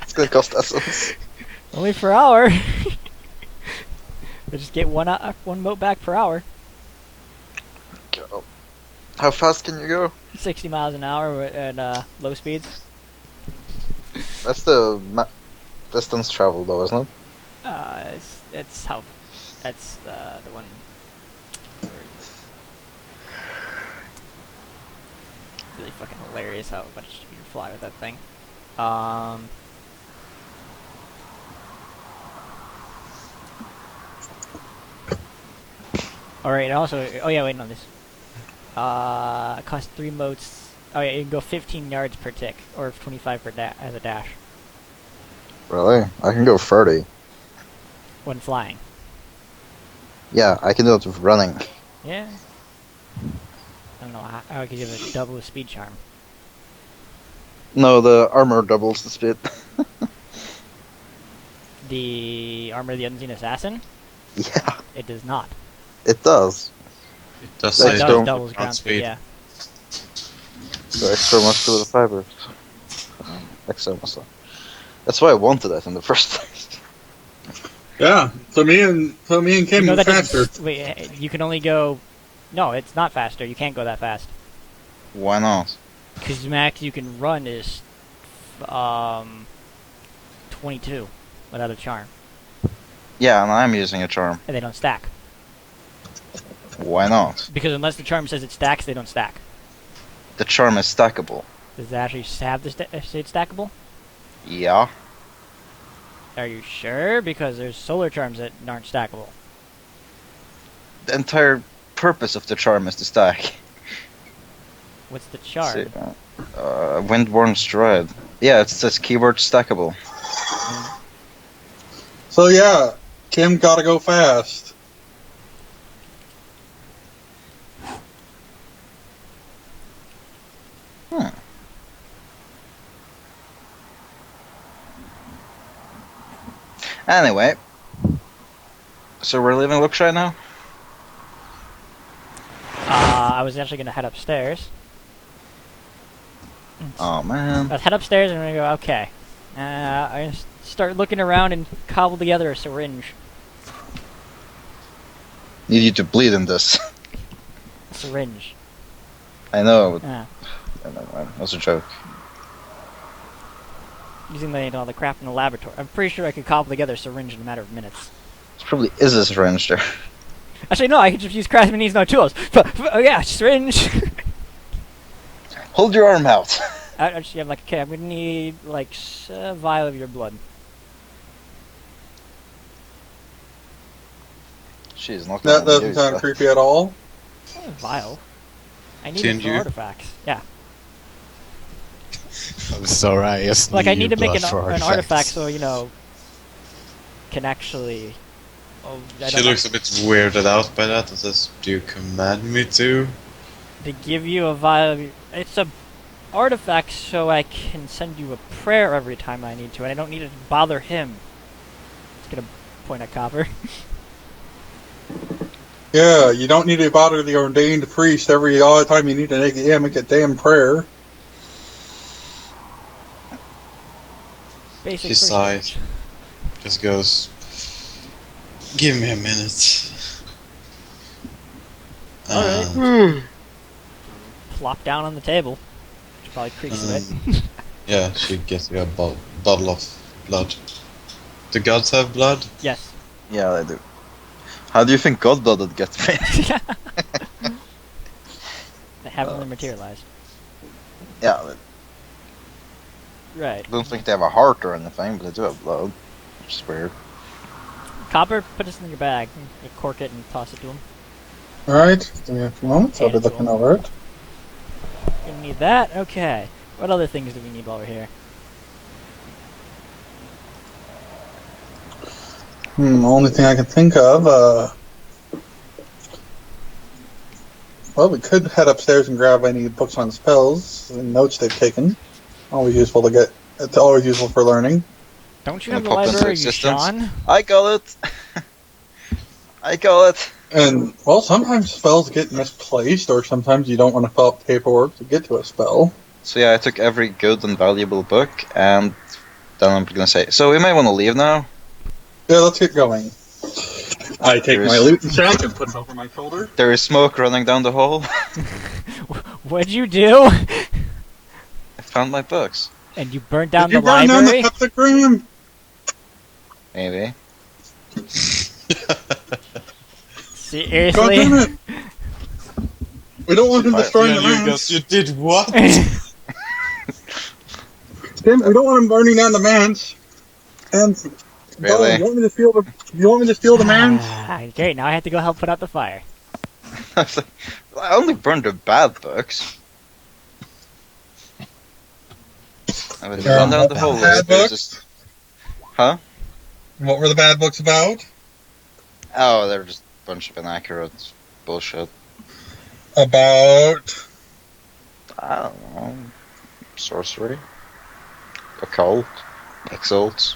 It's gonna cost essence. Only per hour. But just get one moat back per hour. Go. How fast can you go? 60 miles an hour at low speeds. That's the distance travel, though, isn't it? It's how. That's the one. Really fucking hilarious how much you can fly with that thing. Alright, also, oh yeah, wait, no, this. It costs 3 motes. Oh yeah, you can go 15 yards per tick, or 25 per as a dash. Really? I can go 30. When flying. Yeah, I can do it with running. Yeah. I don't know how I could give it double the speed charm. No, the armor doubles the speed. The armor of the unseen assassin? Yeah, It does not. it does. It does Like It say does don't- doubles ground speed, yeah. The extra muscular fibers. Extra muscle. That's why I wanted it in the first place. Yeah. So me and Kim You know were that faster. doesn't. Wait, you can only go. No, it's not faster. You can't go that fast. Why not? Because the max you can run is 22 without a charm. Yeah, and I'm using a charm. And they don't stack. Why not? Because unless the charm says it stacks, they don't stack. The charm is stackable. Does it actually have the say it's stackable? Yeah. Are you sure? Because there's solar charms that aren't stackable. The entire purpose of the charm is to stack. What's the charm? See, Windborne Stride. Yeah, it says keyword stackable. So yeah, Kim gotta go fast. Anyway. So we're leaving Lookshire now? I was actually gonna head upstairs. Oh man. I'd head upstairs and I'm gonna go, okay. I'm gonna start looking around and cobble together a syringe. Need you to bleed in this. Syringe. I know. Ah. I know, man. That's a joke. Using the crap in the laboratory. I'm pretty sure I could cobble together a syringe in a matter of minutes. It probably is a syringe there. Actually, no, I could just use craftsman needs no tools. Oh yeah, syringe! Hold your arm out. Actually, I'm like, okay, I'm gonna need, like, a vial of your blood. She's not That gonna doesn't use sound that. creepy at all. A vial? I need it Can for you? artifacts. Yeah. I'm sorry, I just Like, I need to make blood an for artifact artifacts. so, you know, can actually... Oh, I She don't looks a bit weirded out by that and says, "Do you command me to?" to give you a vial of your... It's a artifact so I can send you a prayer every time I need to, and I don't need to bother him. It's gonna point at Copper. Yeah, you don't need to bother the ordained priest every all the time you need to make a damn prayer. Basic She first sighs. aid. Just goes, "Give me a minute." Alright. And, Plop down on the table. Which probably creaks a bit. yeah, she gets a bottle of blood. Do gods have blood? Yes. Yeah, they do. How do you think God-blooded gets made? They haven't really materialized. Yeah, I Right. don't think they have a heart or anything, but they do have blood. Which is weird. Copper, put this in your bag. You cork it and toss it to him. Alright, give me a few moments, I'll be Hand it to looking him. over it. Gonna need that? Okay. What other things do we need while we're here? Only thing I can think of, well, we could head upstairs and grab any books on spells and notes they've taken. Always useful to get. It's always useful for learning. Don't you Gonna have the pop into library, you existence? Sean? I got it! I call it. And, well, sometimes spells get misplaced, or sometimes you don't want to fill out paperwork to get to a spell. So yeah, I took every good and valuable book, and then I'm gonna say, so we may want to leave now. Yeah, let's get going. I take my There's- loot and sack and put it over my shoulder. There is smoke running down the hall. What'd you do? I found my books. And you burned down Did you the burn down the library? peptagram? Maybe. God Seriously? damn it! We don't want him Fire- destroying the Yeah, you lands. guys, you did what? Tim, we don't want him burning down the manse. And Really? you want me to steal the? You want me to steal the manse? Great, now I have to go help put out the fire. I was like, I only burned the bad books. I mean, There run are down the bad hallway. books? There's just... Huh? What were the bad books about? Oh, they're just a bunch of inaccurate bullshit. About I don't know. Sorcery. Occult. Exalts.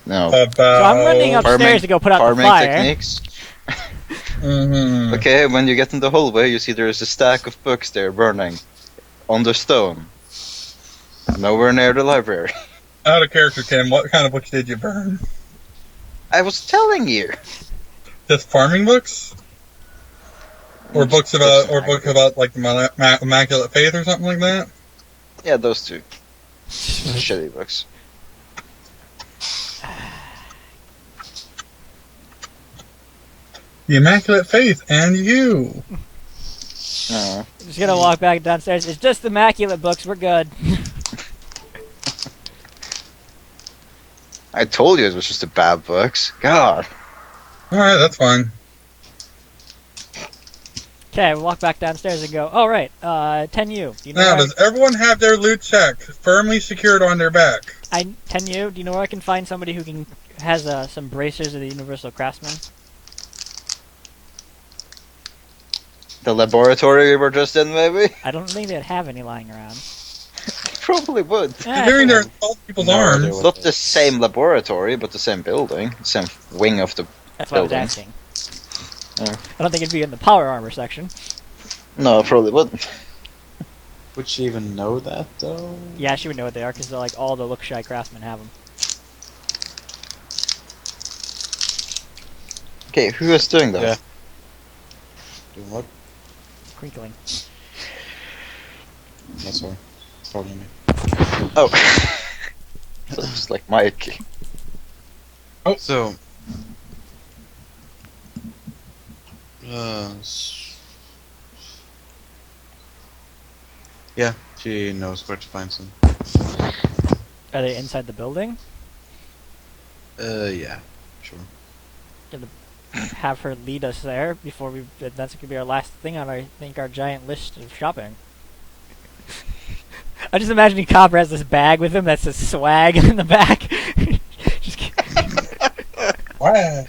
No. about. So I'm running upstairs Farming- to go put out the Farming fire. techniques. Mhm. Okay, when you get in the hallway, you see there is a stack of books there burning. On the stone. Nowhere near the library. Out of character, Tim. What kind of books did you burn? I was telling you. Just farming books, or books about, like the Immaculate Faith or something like that. Yeah, those two. Shitty books. The Immaculate Faith and you. No. Just gonna walk back downstairs. It's just immaculate books. We're good. I told you it was just the bad books. God. All right, that's fine. Okay, we walk back downstairs and go. Oh right, 10U. Do you know Now, where does everyone have their loot sack firmly secured on their back? 10U? Do you know where I can find somebody who has some bracers of the Universal Craftsman? The laboratory we were just in, maybe? I don't think they'd have any lying around. Probably would. Considering they're all people's No, arms. they It's not the same laboratory, but the same building. The same wing of the... That's what I was building. asking. Yeah. I don't think it'd be in the power armor section. No, probably wouldn't. Would she even know that, though? Yeah, she would know what they are because they're like all the look-shy craftsmen have them. Okay, who is doing that? Yeah. Doing what? Crinkling. That's all. Probably me. Oh. So it's like Mike. So... yeah, she knows where to find some. Are they inside the building? Yeah, sure. Have her lead us there before we. That's gonna be our last thing on our giant list of shopping. I'm just imagining Copper has this bag with him that says swag in the back. Just Wow.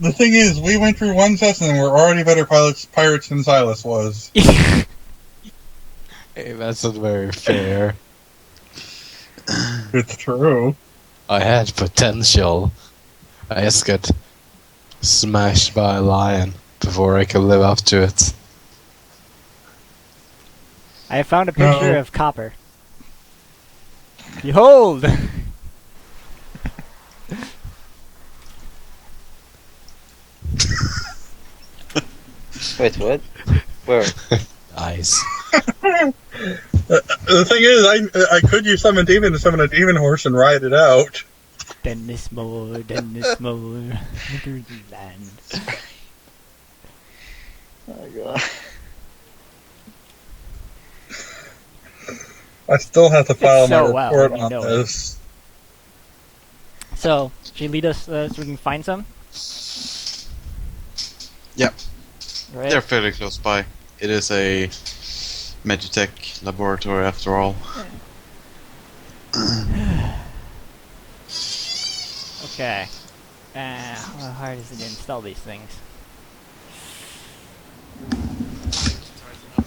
The thing is, we went through one session and we're already better pirates than Silas was. Hey, that's not very fair. It's true. I had potential. I just got smashed by a lion before I could live up to it. I found a picture No. of Copper. Behold! Wait, what? Where? Nice. The thing is, I could use summon demon to summon a demon horse and ride it out. Dennis Moore, Dennis Moore, through the land. Oh god. I still have to file so my well, report you on know it. this. So, she lead us so we can find some? Yep. Right? They're fairly close by. It is a Meditech laboratory after all. Okay. How hard is it to install these things?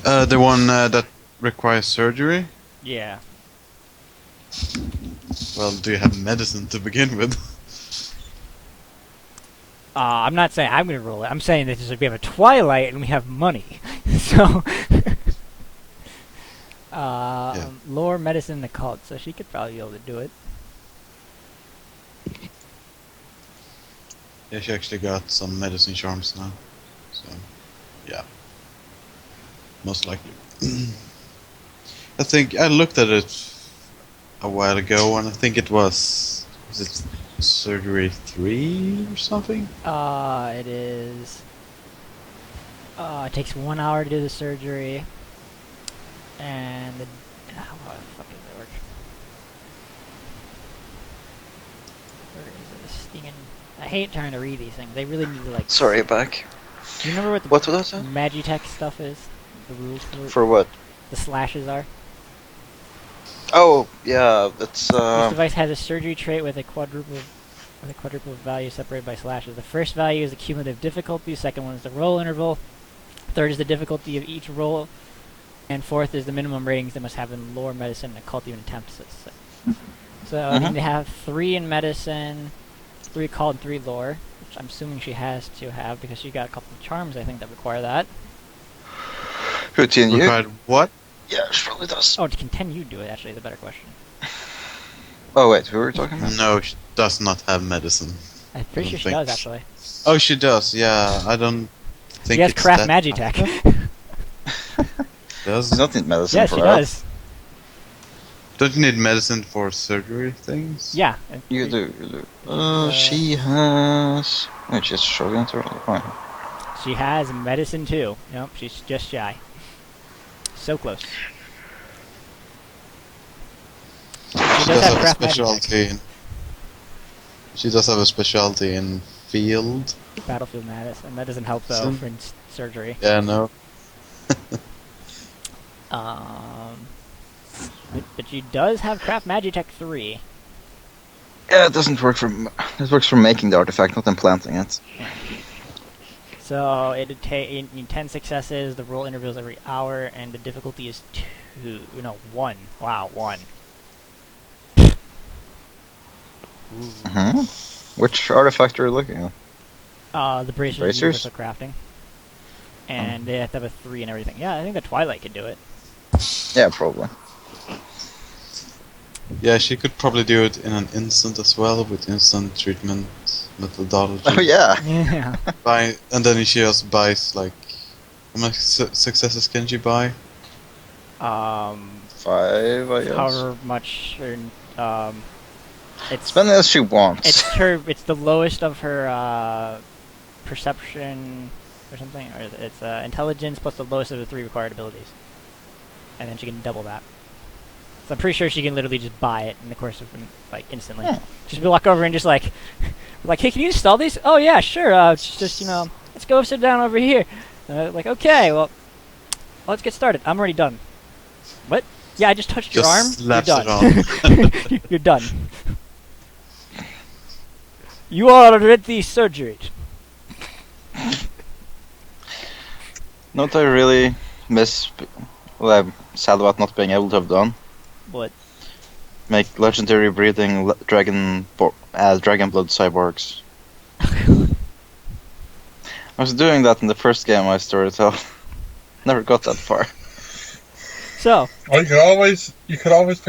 The one that requires surgery? Yeah. Well, do you have medicine to begin with? I'm not saying I'm gonna roll it. I'm saying that we have a Twilight and we have money. So, lore, medicine, occult. So she could probably be able to do it. Yeah, she actually got some medicine charms now. So, yeah. Most likely. I think I looked at it a while ago, and I think it was it surgery 3 or something? It is. It takes 1 hour to do the surgery, and how the fuck does it work? Where is this stinging? I hate trying to read these things. They really need to like. Sorry, back. Do you remember what the What was that? Magitech stuff is? The rules for it? For what? The slashes are. Oh, yeah, that's This device has a surgery trait with a quadruple value separated by slashes. The first value is the cumulative difficulty, the second one is the roll interval, third is the difficulty of each roll, and fourth is the minimum ratings they must have in lore, medicine, and occult even attempts. So I need to have 3 in medicine, 3 occult, and 3 lore, which I'm assuming she has to have because she got a couple of charms I think that require that. Continue. Required what? Yeah, she probably does. Oh, can you do it actually is a better question. Oh, wait, who were we talking about? No, she does not have medicine. I'm pretty sure she think does actually. Oh, she does. Yeah, I don't think She has it's craft that magitech. Does Does not need medicine Yeah, for she that. does. Don't you need medicine for surgery things? Yeah. You do. She has... Wait, she's struggling to... Fine. She has medicine too. Nope, she's just shy. So close. She She does does have have a craft magitech. specialty in. She does have a specialty in field. Battlefield medicine. That doesn't help though for surgery. Yeah, no. But she does have craft magitech 3. Yeah, it doesn't work for... It works for making the artifact, not implanting it. So it'd take 10 successes. The roll intervals every hour, and the difficulty is 2. No, 1. Wow, 1. Which artifact are you looking at? The bracers, Bracers? universal crafting, and they have to have a 3 and everything. Yeah, I think the Twilight could do it. Yeah, probably. Yeah, she could probably do it in an instant as well with instant treatment methodology. Oh, yeah. Yeah. And then she just buys like how much successes can she buy? 5, I guess. However much, it's Spend as she wants. it's the lowest of her perception or something, or it's intelligence plus the lowest of the 3 required abilities, and then she can double that. So I'm pretty sure she can literally just buy it in the course of like instantly. Yeah. Just walk over and just like, hey, can you install these? Oh yeah, sure. Just let's go sit down over here. Like okay, well, let's get started. I'm already done. What? Yeah, I just touched your arm. Just You're slaps it done. You're done. You are already surgery. Not I really miss... Well, I'm sad about not being able to have done. What? Make legendary breathing dragon blood cyborgs. I was doing that in the first game I started, so never got that far. So. Well, you could always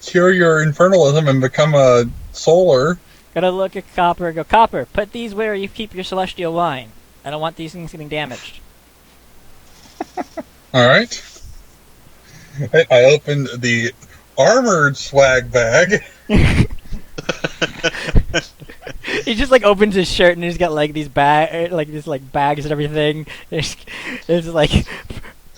cure your infernalism and become a solar. Gotta look at Copper and go, Copper, put these where you keep your celestial wine. I don't want these things getting damaged. Alright. I opened the armored swag bag. He just like opens his shirt and he's got like these bags and everything. It's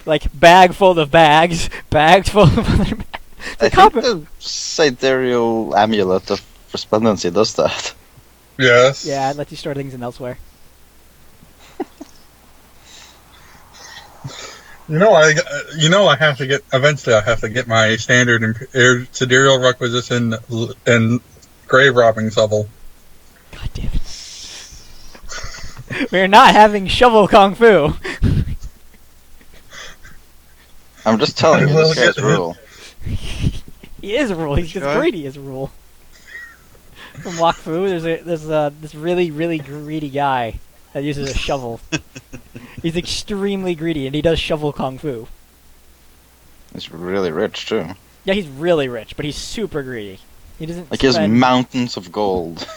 like bag full of bags, bags full of other bags. I think the sidereal amulet of resplendency does that. Yes. Yeah, it lets you store things in elsewhere. I have to get eventually. I have to get my standard sidereal requisition and grave robbing shovel. God damn it! We're not having shovel kung fu. I'm just telling you, this guy's rule. He is a rule. He's just greedy as a rule. from Wakfu. There's this really really greedy guy that uses a shovel. He's extremely greedy, and he does shovel kung fu. He's really rich too. Yeah, he's really rich, but he's super greedy. He doesn't. Like he has spend- mountains of gold.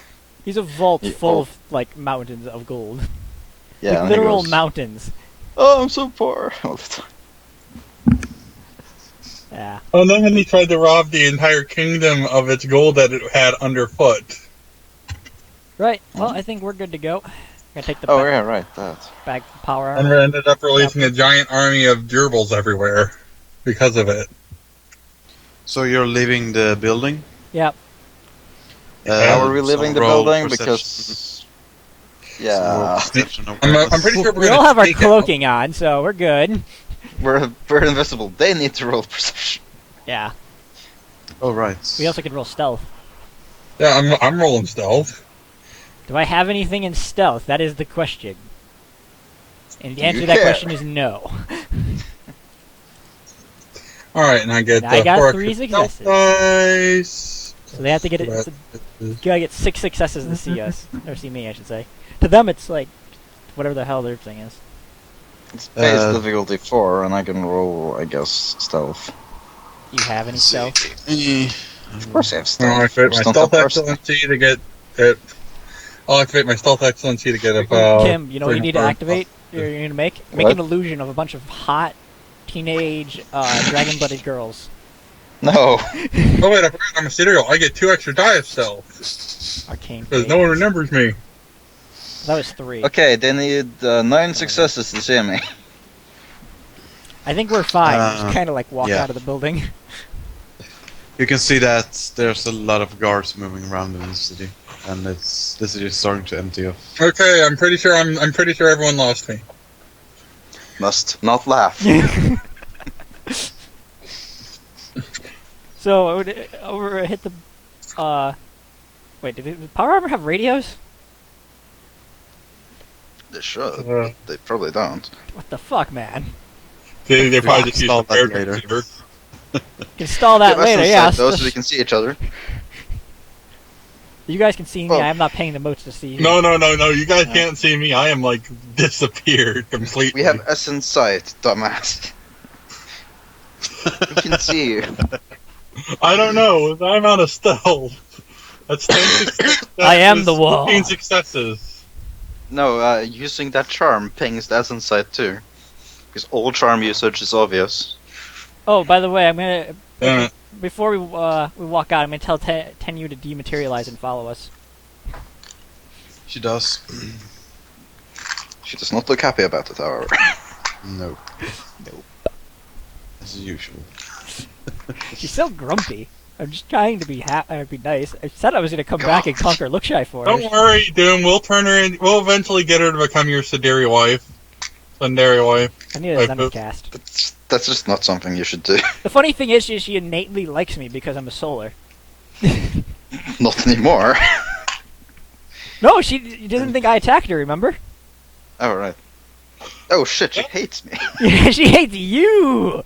He's a vault Yeah, full oh. of like mountains of gold, Yeah, like and he literal goes, mountains. "Oh, I'm so poor." All the time. Yeah. Oh, and then he tried to rob the entire kingdom of its gold that it had underfoot. Right. Well, I think we're good to go. Gonna take the Oh yeah, right. That. bag of power And armor. we ended up releasing a giant army of gerbils everywhere because of it. So you're leaving the building? Yep. How are we some leaving the roll building? perception- Because some roll yeah, perception I'm awareness. pretty sure We all have our cloaking on, so we're good. we're invisible. They need to roll perception. Yeah. Oh right. We also can roll stealth. Yeah, I'm rolling stealth. Do I have anything in stealth? That is the question. And the Do answer you to that care? question is no. All right, and I get And I got 4 3 extra stealth successes. dice. So they have to get it. That You is- gotta get 6 successes to see us, or see me, I should say. To them, it's like whatever the hell their thing is. It's base Uh, difficulty 4, and I can roll, I guess, stealth. Do you have any stealth? Of course, I have I'll stealth. activate my Just don't stealth have person. excellency to get it. I'll activate my stealth excellency to get about. Kim, you know what you need to 300. activate? You're gonna make What? an illusion of a bunch of hot teenage dragon-blooded girls. No. Oh wait, I forgot I'm a serial. I get 2 extra die of stealth Arcane. because no one remembers me. That was 3. Okay, they need 9 successes to see me. I think we're fine. Just kind of like walk yeah. out of the building. You can see that there's a lot of guards moving around in the city, and the city is starting to empty off. Okay, I'm pretty sure everyone lost me. Must not laugh. So over hit the. Wait, did Power Armor have radios? They should. Uh, They probably don't. What the fuck, man? they probably just used Install the that paired later. receiver. Install that Give us later. some Yeah. side though, so we can see each other. You guys can see me. Well- I'm not paying the motes to see you. No. You guys No. can't see me. I am like disappeared completely. We have us in sight, dumbass. We can see you. I don't know. I'm out of stealth. That's 10 successes. I am the wall. 15 successes. No, using that charm pings that's in sight too. Because all charm usage is obvious. Oh, by the way, I'm gonna Uh, before we walk out, I'm gonna tell Tenyu to dematerialize and follow us. She does. She does not look happy about it, however. No. Nope. As usual. She's so grumpy. I'm just trying to be be nice. I said I was gonna come back and conquer Lookshy for her. don't worry, Doom. We'll turn her in. We'll eventually get her to become your Sundari wife. Sundari wife. I need a Like, Zemcast. That's just not something you should do. The funny thing is, she innately likes me because I'm a solar. Not anymore. No, she didn't think I attacked her. Remember? Oh, right. Oh shit, she hates me. Yeah, she hates you.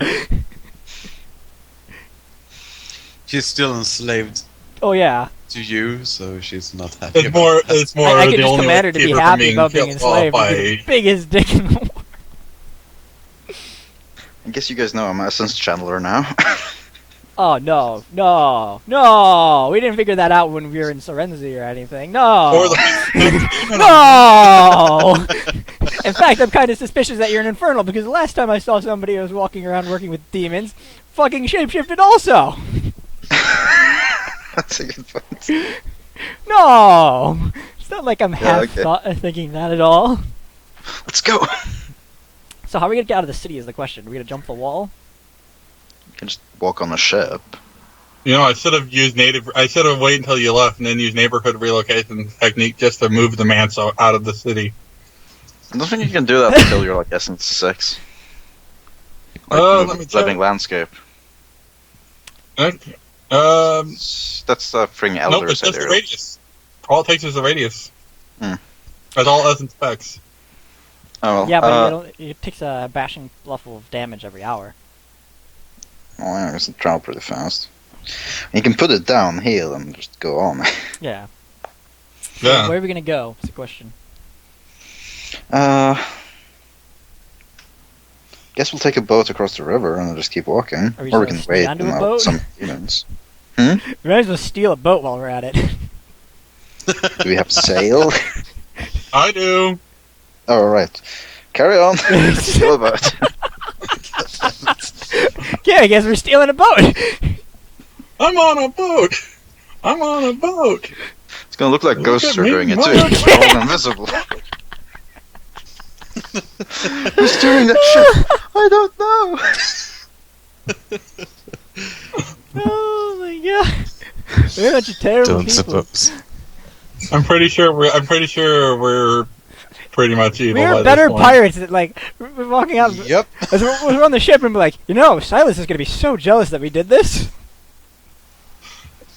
She's still enslaved Oh yeah. to you, so she's not happy. It's more. about that. It's more. I the could just only command way her to keep be from happy about being killed off enslaved with the by- biggest dick in the world. I guess you guys know I'm a Essence Channeler now. Oh no, no, no! We didn't figure that out when we were in Serenzi or anything. No. Or the No! In fact, I'm kind of suspicious that you're an infernal because the last time I saw somebody who was walking around working with demons, fucking shapeshifted also. That's a good point. No, it's not like I'm Yeah, half okay. thinking that at all. Let's go. So how are we gonna get out of the city is the question. Are we gonna jump the wall? You can just walk on a ship. You know, I should have used native. I should have waited until you left and then used neighborhood relocation technique just to move the man so out of the city. I don't think you can do that until you're like Essence 6. Like, Let move me the living check. landscape. Okay. That's Fring Nope, Elder it's just the said radius. All it takes is the radius. Hmm. That's all Essence specs. Oh, well. Yeah, but it takes a bashing level of damage every hour. Well, yeah, I guess it travel pretty fast. You can put it down, heal, and just go on. Yeah. So Yeah. where are we gonna go? That's the question. Guess we'll take a boat across the river and just keep walking. Are we Or we just can gonna wait sneak onto and a out boat? some humans. We might as well steal a boat while we're at it. Do we have sail? I do. Oh, right. Carry on. Steal a boat. Yeah, I guess we're stealing a boat. I'm on a boat. I'm on a boat. It's gonna look like Look ghosts at are me, doing it Mother. too. We're all invisible. Who's steering that ship? I don't know. Oh my god. We're a bunch of terrible Don't people. suppose. I'm pretty sure we're pretty much evil. We by are this better point. pirates that, like, we're walking out Yep. as we're on the ship and be like, Silas is gonna be so jealous that we did this.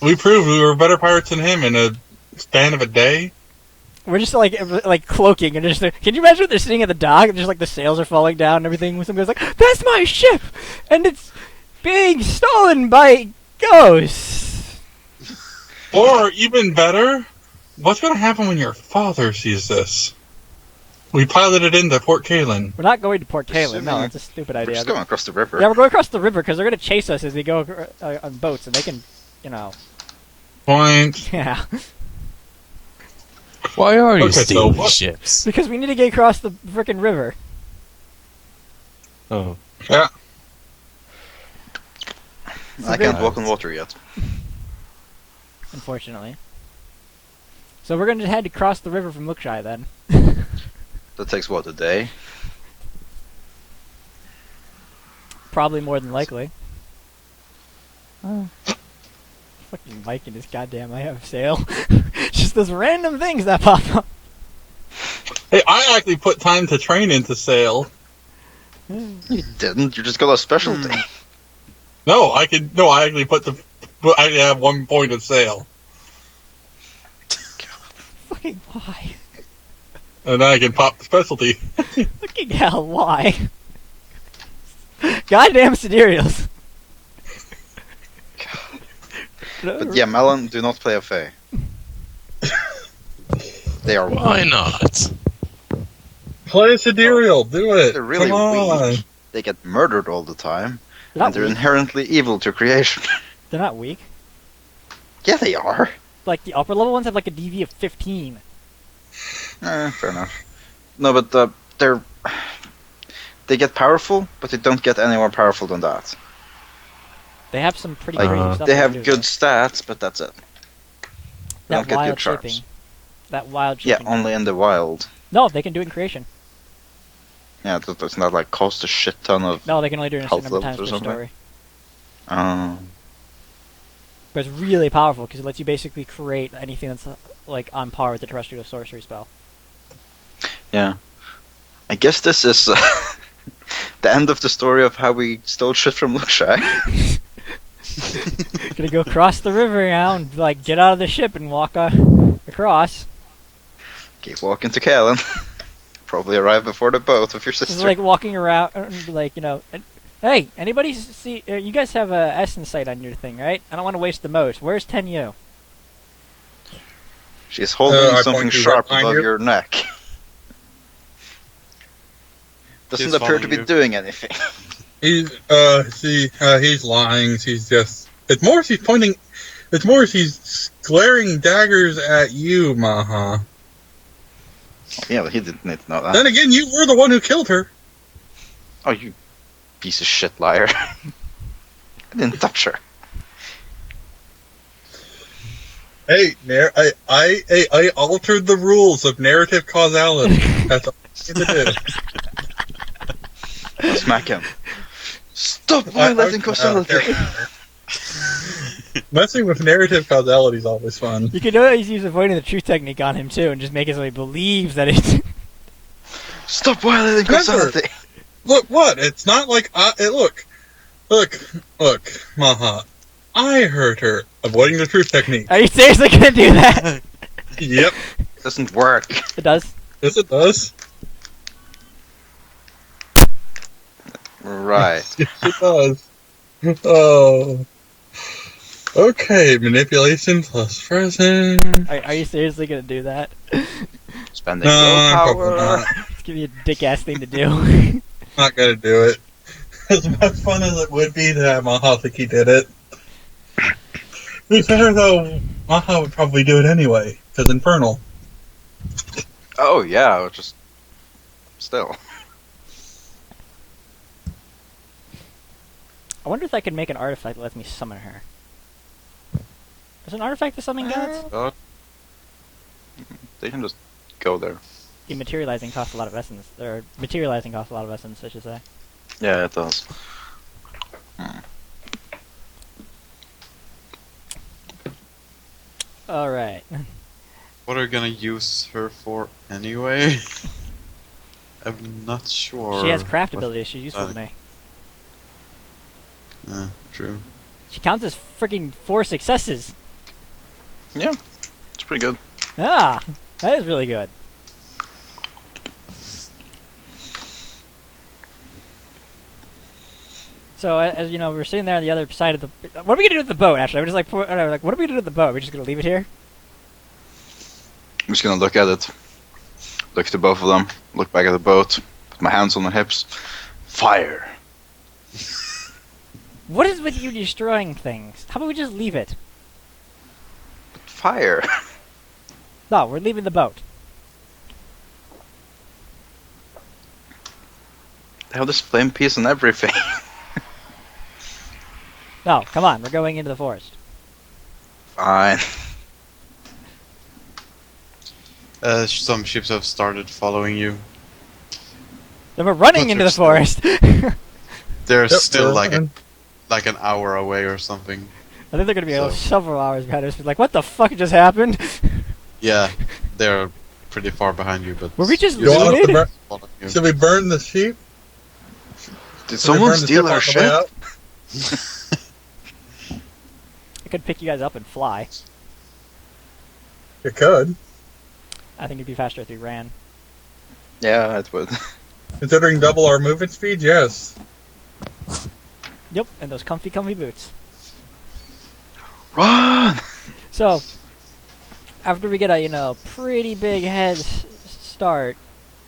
We proved we were better pirates than him in a span of a day. We're just like cloaking and just can you imagine when they're sitting at the dock and just like the sails are falling down and everything when somebody's like, that's my ship and it's being stolen by ghosts. Or even better, what's going to happen when your father sees this? We piloted into Port Kalen. We're not going to Port Kalen. No, Assuming that's a stupid We're idea. just going across the river. Yeah, we're going across the river because they're gonna chase us as we go on boats and they can, Point. yeah. Why are you Okay, so stealing what- ships? Because we need to get across the frickin' river. Oh. Yeah. I can't walk on water yet. Unfortunately. So we're gonna head across the river from Lookshy then. That takes what, a day? Probably more than likely. Oh. Fucking Mike and his goddamn I have sail. Just those random things that pop up. Hey, I actually put time to train into sail. You didn't. You just got a specialty. No, I actually I have 1 point of sail. Fucking why? And then I can pop the specialty. Fucking hell, why? Goddamn sidereals. But yeah, Melon, do not play a Fae. They are Why not? Play a sidereal, do it. They're really Come on. weak. They get murdered all the time. They're not And they're weak. inherently evil to creation. They're not weak. Yeah, they are. Like the upper level ones have like a DV of 15. Fair enough. No, but they get powerful, but they don't get any more powerful than that. They have some pretty Like, crazy stuff. they can have do, good though. stats, but that's it. They That don't get wild good charms. shaping. That wild Yeah, shaping. only in the wild. No, they can do it in creation. Yeah, that does not like cost a shit ton of. No, they can only do it a certain Health number of times levels per or something? story. Um, But it's really powerful because it lets you basically create anything that's like on par with the terrestrial sorcery spell. yeah. I guess this is the end of the story of how we stole shit from Lookshy. Gonna go across the river now and like get out of the ship and walk across. Keep walking to Kalen. Probably arrive before the boat of your This is sister. like walking around, like hey, anybody see? You guys have a essence sight on your thing, right? I don't want to waste the most. Where's Tenyu? She's holding I something point you sharp right behind above you. your neck. Doesn't She's appear to following be you. doing anything. He's lying. He's just. It's more he's pointing. It's more he's glaring daggers at you, Maha. Yeah, but he didn't need to know that. Then again, you were the one who killed her. Oh, you piece of shit liar. I didn't touch her. Hey, I altered the rules of narrative causality. That's all I need to do. Smack him. Stop violating causality. Messing with narrative causality is always fun. You can always use avoiding the truth technique on him too, and just make it so he believes that it's. Stop violating Remember- causality. Look, what? It's not like look, Maha. I heard her avoiding the truth technique. Are you seriously gonna do that? Yep, Doesn't work. It does. yes it does. Right. Yes it does. Oh, Okay, manipulation plus present. Are you seriously gonna do that? Spending No, I'm probably willpower. not. It's gonna be a dick ass thing to do. Not gonna do it. As much fun as it would be to have Maha think he did it. To be fair though, Maha would probably do it anyway, because Infernal. Oh yeah, just still. I wonder if I could make an artifact that lets me summon her. Is an artifact to summon gods? God. They can just go there. Dematerializing costs a lot of essence. Or materializing costs a lot of essence, I should say. Yeah, it does. Alright. What are you gonna use her for anyway? I'm not sure. She has craft what- abilities, she's useful to me. True. She counts as freaking 4 successes. Yeah, it's pretty good. Ah! That is really good. So, as you know, we're sitting there on the other side of the... What are we gonna do with the boat, actually? I'm just like, what are we gonna do with the boat? We're just gonna leave it here? I'm just gonna look at it. Look to both of them. Look back at the boat. Put my hands on my hips. Fire. What is with you destroying things? How about we just leave it? Fire. No, we're leaving the boat. They have this flame piece and everything. No, come on, we're going into the forest. Fine. Some ships have started following you. Then we're running But into the they're still- forest! They're Yep, still we're like fine. like an hour away or something. I think they're gonna be So- several hours behind us. Like, what the fuck just happened? Yeah, they're pretty far behind you, but Were we just you're You want us to looted? burn- following you. Should we burn the sheep? Did Should we someone burn the steal ship our on the way ship? out? I could pick you guys up and fly. You could. I think it'd be faster if we ran. Yeah, it would. Considering double our movement speed, yes. Yep, and those comfy boots. Run! So, after we get a, pretty big start,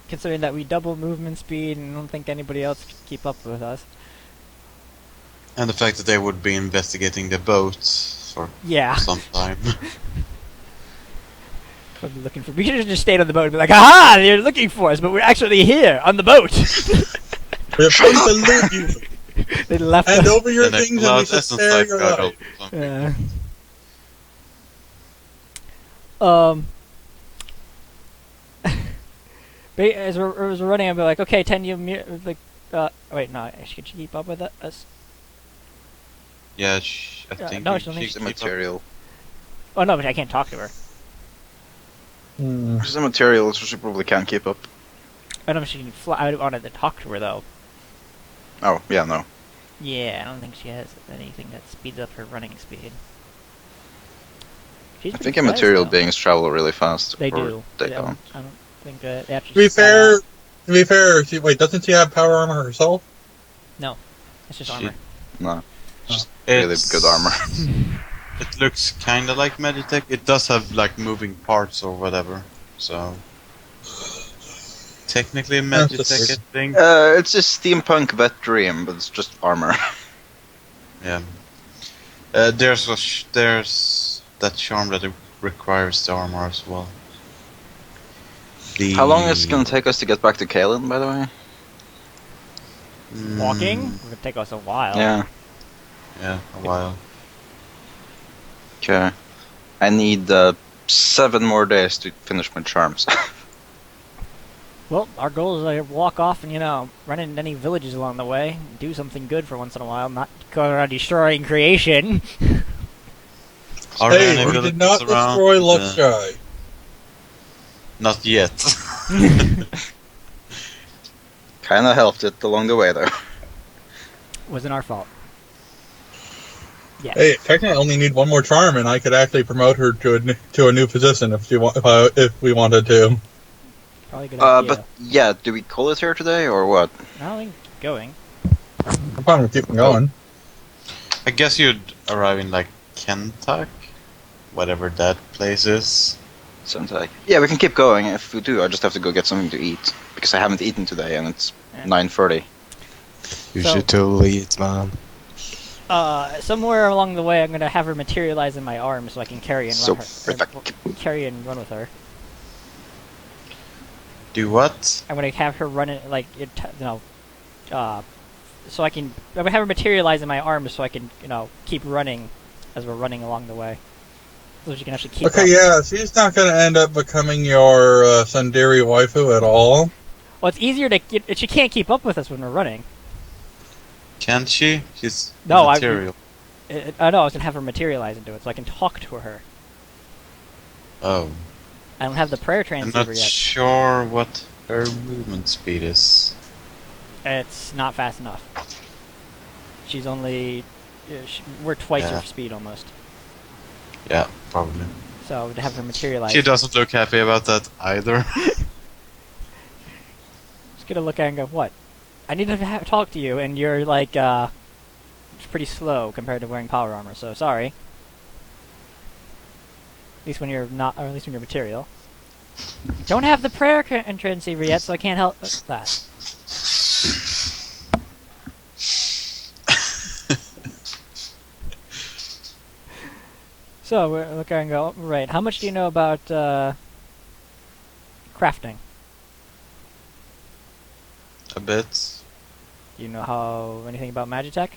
considering that we double movement speed and I don't think anybody else can keep up with us. And the fact that they would be investigating the boat for Yeah. some time. Probably looking for. We should have just stayed on the boat and be like, "Aha! They're looking for us, but we're actually here on the boat." We have come to loot you. They left Hand us. over your And a things and we cloud shall essence spare type your goggle life. or something. Yeah. As we're running, I'll be like, "Okay, 10 you like." Wait, no. Should she keep up with us? Yeah, I Yeah, think no, you- she'll need she She's a keeps up- material. Oh no, but I can't talk to her. Hmm. She's a material, so she probably can't keep up. I don't know if she can fly. I wanted to talk to her though. Oh, yeah, no. Yeah, I don't think she has anything that speeds up her running speed. She's I pretty think a fast, material though. beings travel really fast. They or do. They I don't. don't think that. They have To be just fly fair, out. wait, doesn't she have power armor herself? It's just She- armor. No. Just really It's- good armor. It looks kind of like Magitech. It does have like moving parts or whatever, so technically Magitech, I think. It's a steampunk vet dream, but it's just armor. Yeah. There's that charm that requires the armor as well. How long is it gonna take us to get back to Kalen, by the way? Walking Mm, would take us a while. Yeah. Yeah, a while. Okay. I need 7 more days to finish my charms. Well, our goal is to walk off and run into any villages along the way, do something good for once in a while, not go around destroying creation. Are there Hey, any we villages did not around? destroy Luxshy. Not yet. Kinda helped it along the way, though. Wasn't our fault. Yeah. Hey, technically I only need one more charm and I could actually promote her to a new position if we wanted to. Probably a good idea. But yeah, do we call it here today, or what? I don't think going. I'm fine with keeping going. I guess you'd arrive in like Kentuck, whatever that place is. Sounds like. Yeah, we can keep going. If we do, I just have to go get something to eat because I haven't eaten today, and it's Yeah. 9:30. You So- should totally eat, man. Somewhere along the way, I'm gonna have her materialize in my arm so I can carry and So, run her. right back. Carry and run with her. Do what? I'm gonna have her run it like so I can. I'm gonna have her materialize in my arm so I can keep running as we're running along the way, so she can actually keep. Okay, up. yeah, she's not going to end up becoming your Sundari waifu at all. Well, it's easier to get. She can't keep up with us when we're running. Can't she? She's No, material. I know. I was gonna have her materialize into it so I can talk to her. Oh. I don't have the prayer I'm transceiver not yet. sure what her movement speed is. It's not fast enough. She's only. We're twice Yeah. her speed almost. Yeah, probably. So to have her materialize. She doesn't look happy about that either. Just gonna look at her and go, what? I need to talk to you, and you're like, it's pretty slow compared to wearing power armor, so sorry. At least when you're not, or at least when you're material. Don't have the prayer transceiver yet, so I can't help that. So, we're looking and go, right, how much do you know about, crafting? A bit. Do you know anything about Magitech?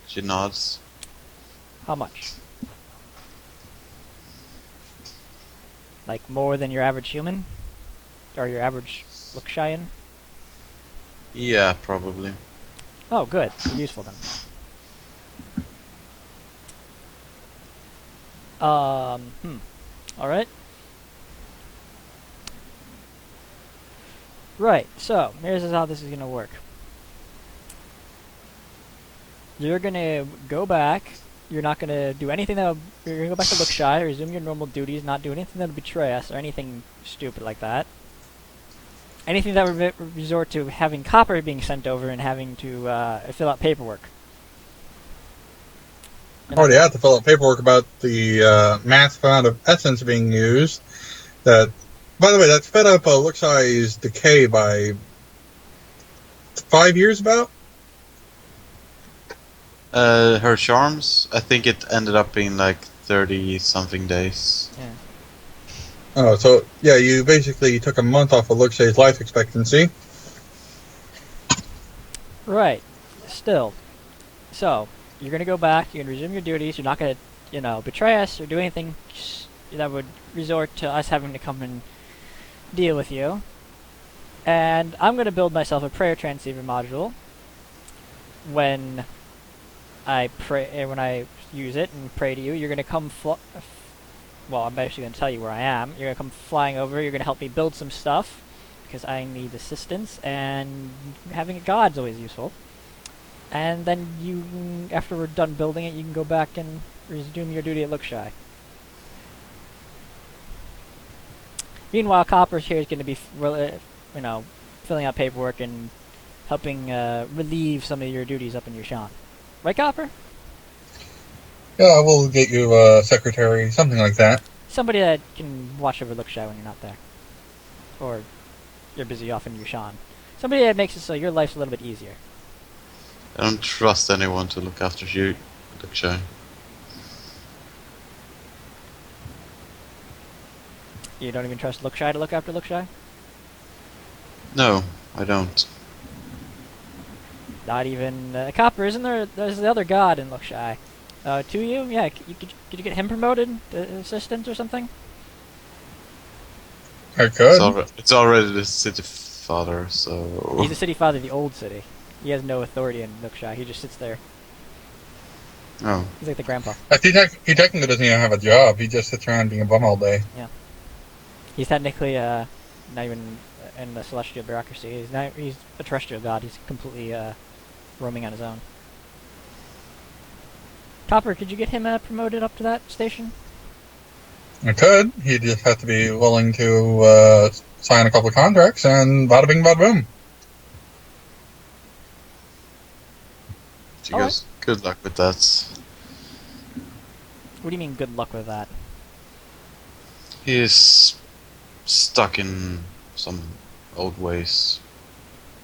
She nods. How much? Like more than your average human? Or your average Lookshayan? Yeah, probably. Oh, good. Useful then. Alright. Right, so, here's how this is gonna work. You're gonna go back. You're not gonna do anything you're gonna go back to Lookshy, resume your normal duties, not do anything that'll betray us, or anything stupid like that. Anything that would resort to having copper being sent over and having to fill out paperwork. Already had to fill out paperwork about the massive amount of essence being used. That, by the way, that sped up Lookshy's decay by 5 years about? Her charms, I think it ended up being like 30-something days. Yeah. Oh, so, yeah, you basically took a month off of Lookshy's life expectancy. Right. Still. So, you're gonna go back, you're gonna resume your duties, you're not gonna, betray us or do anything that would resort to us having to come and deal with you. And I'm gonna build myself a prayer transceiver module when I pray, when I use it and pray to you. You're gonna come well, I'm actually gonna tell you where I am. You're gonna come flying over, you're gonna help me build some stuff because I need assistance, and having a god's always useful. And then after we're done building it, you can go back and resume your duty at Lookshy. Meanwhile, Copper's here is going to be, filling out paperwork and helping relieve some of your duties up in your Shan. Right, Copper? Yeah, we'll get you a secretary, something like that. Somebody that can watch over Lookshy when you're not there. Or you're busy off in your Shan. Somebody that makes it so your life's a little bit easier. I don't trust anyone to look after you, look shy. You don't even trust Lookshy to look after Lookshy? No, I don't. Not even Copper, isn't there? There's the other god in Lookshy. To you? Yeah, could you get him promoted to assistant or something? I could. It's already the city father, so... He's the city father of the old city. He has no authority in Lookshy. He just sits there. Oh. He's like the grandpa. He technically doesn't even have a job. He just sits around being a bum all day. He's technically not even in the celestial bureaucracy. He's a terrestrial god. He's completely roaming on his own. Copper, could you get him promoted up to that station? I could. He'd just have to be willing to sign a couple of contracts, and bada bing, bada boom. She goes, good luck with that. What do you mean good luck with that? He is stuck in some old ways,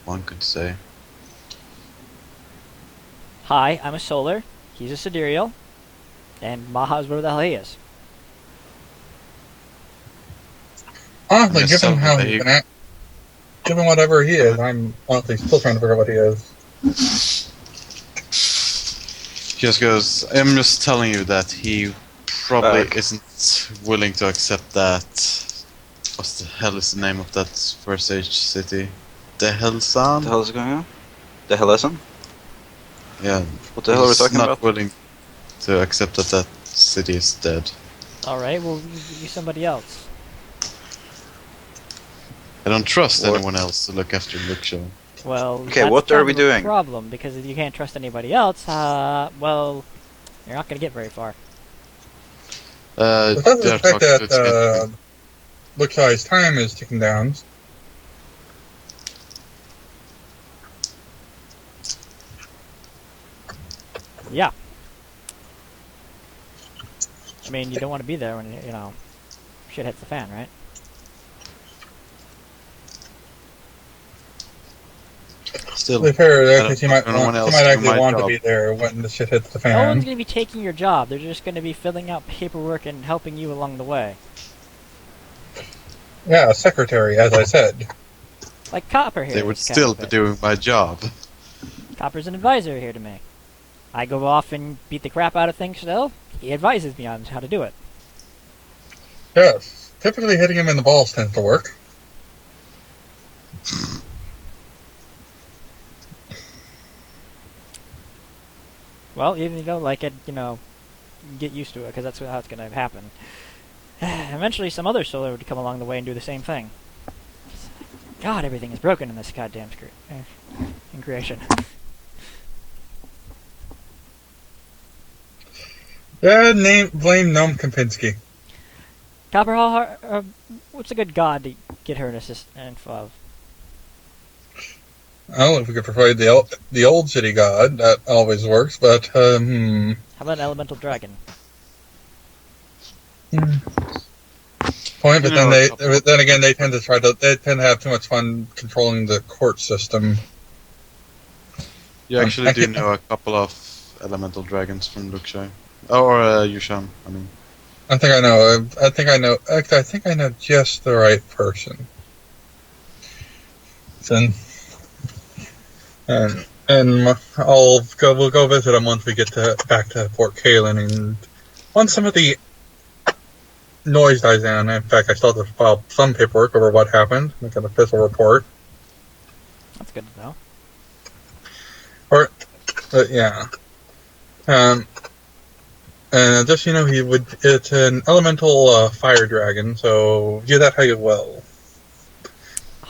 one could say. Hi, I'm a Solar. He's a Sidereal. And Maha's wherever the hell he is. Honestly, Yes, given how he's they- been given whatever he is, I'm honestly still trying to figure out what he is. Just goes, I'm just telling you that he probably Back. isn't willing to accept that. What the hell is the name of that first age city? The Helsan? What the hell is going on? The hell isn't? Yeah. What the hell are we he's talking not about? willing to accept that that city is dead. Alright, well, you somebody else. I don't trust What? anyone else to look after Luxo. Well, Okay, that's what are kind we of a doing? problem, because if you can't trust anybody else, well, you're not going to get very far. Besides the They're fact talking to that Skeptic. Luxai's time is ticking down. Yeah. I mean, you don't want to be there when, you know, shit hits the fan, right? Still, To be fair, I actually, don't he know might, anyone he else might do actually my want to job. be there when the shit hits the No one's fan. going to be taking your job. They're just going to be filling out paperwork and helping you along the way. Yeah, secretary, as I said. Like Copper here. They would is kind still of be it. doing my job. Copper's an advisor here to me. I go off and beat the crap out of things still. He advises me on how to do it. Yes. Typically hitting him in the balls tends to work. Well, even if you don't like it, you know, get used to it, because that's how it's going to happen. Eventually, some other Solar would come along the way and do the same thing. God, everything is broken in this goddamn in creation. Yeah, blame Gnome Kempinski. Copper, what's a good god to get her an assistant of? Oh, if we could provide the old city god, that always works, but, How about an elemental dragon? Point, but You know, then again, they tend to have too much fun controlling the court system. You actually I do can- know a couple of elemental dragons from Luxai. Or Yushan, I mean. I think I know just the right person. Then, we'll go visit him once we get back to Port Kalen, and once some of the noise dies down. In fact, I still have to file some paperwork over what happened, make an official report. That's good to know. But yeah. And just it's an elemental fire dragon, so view that how you will.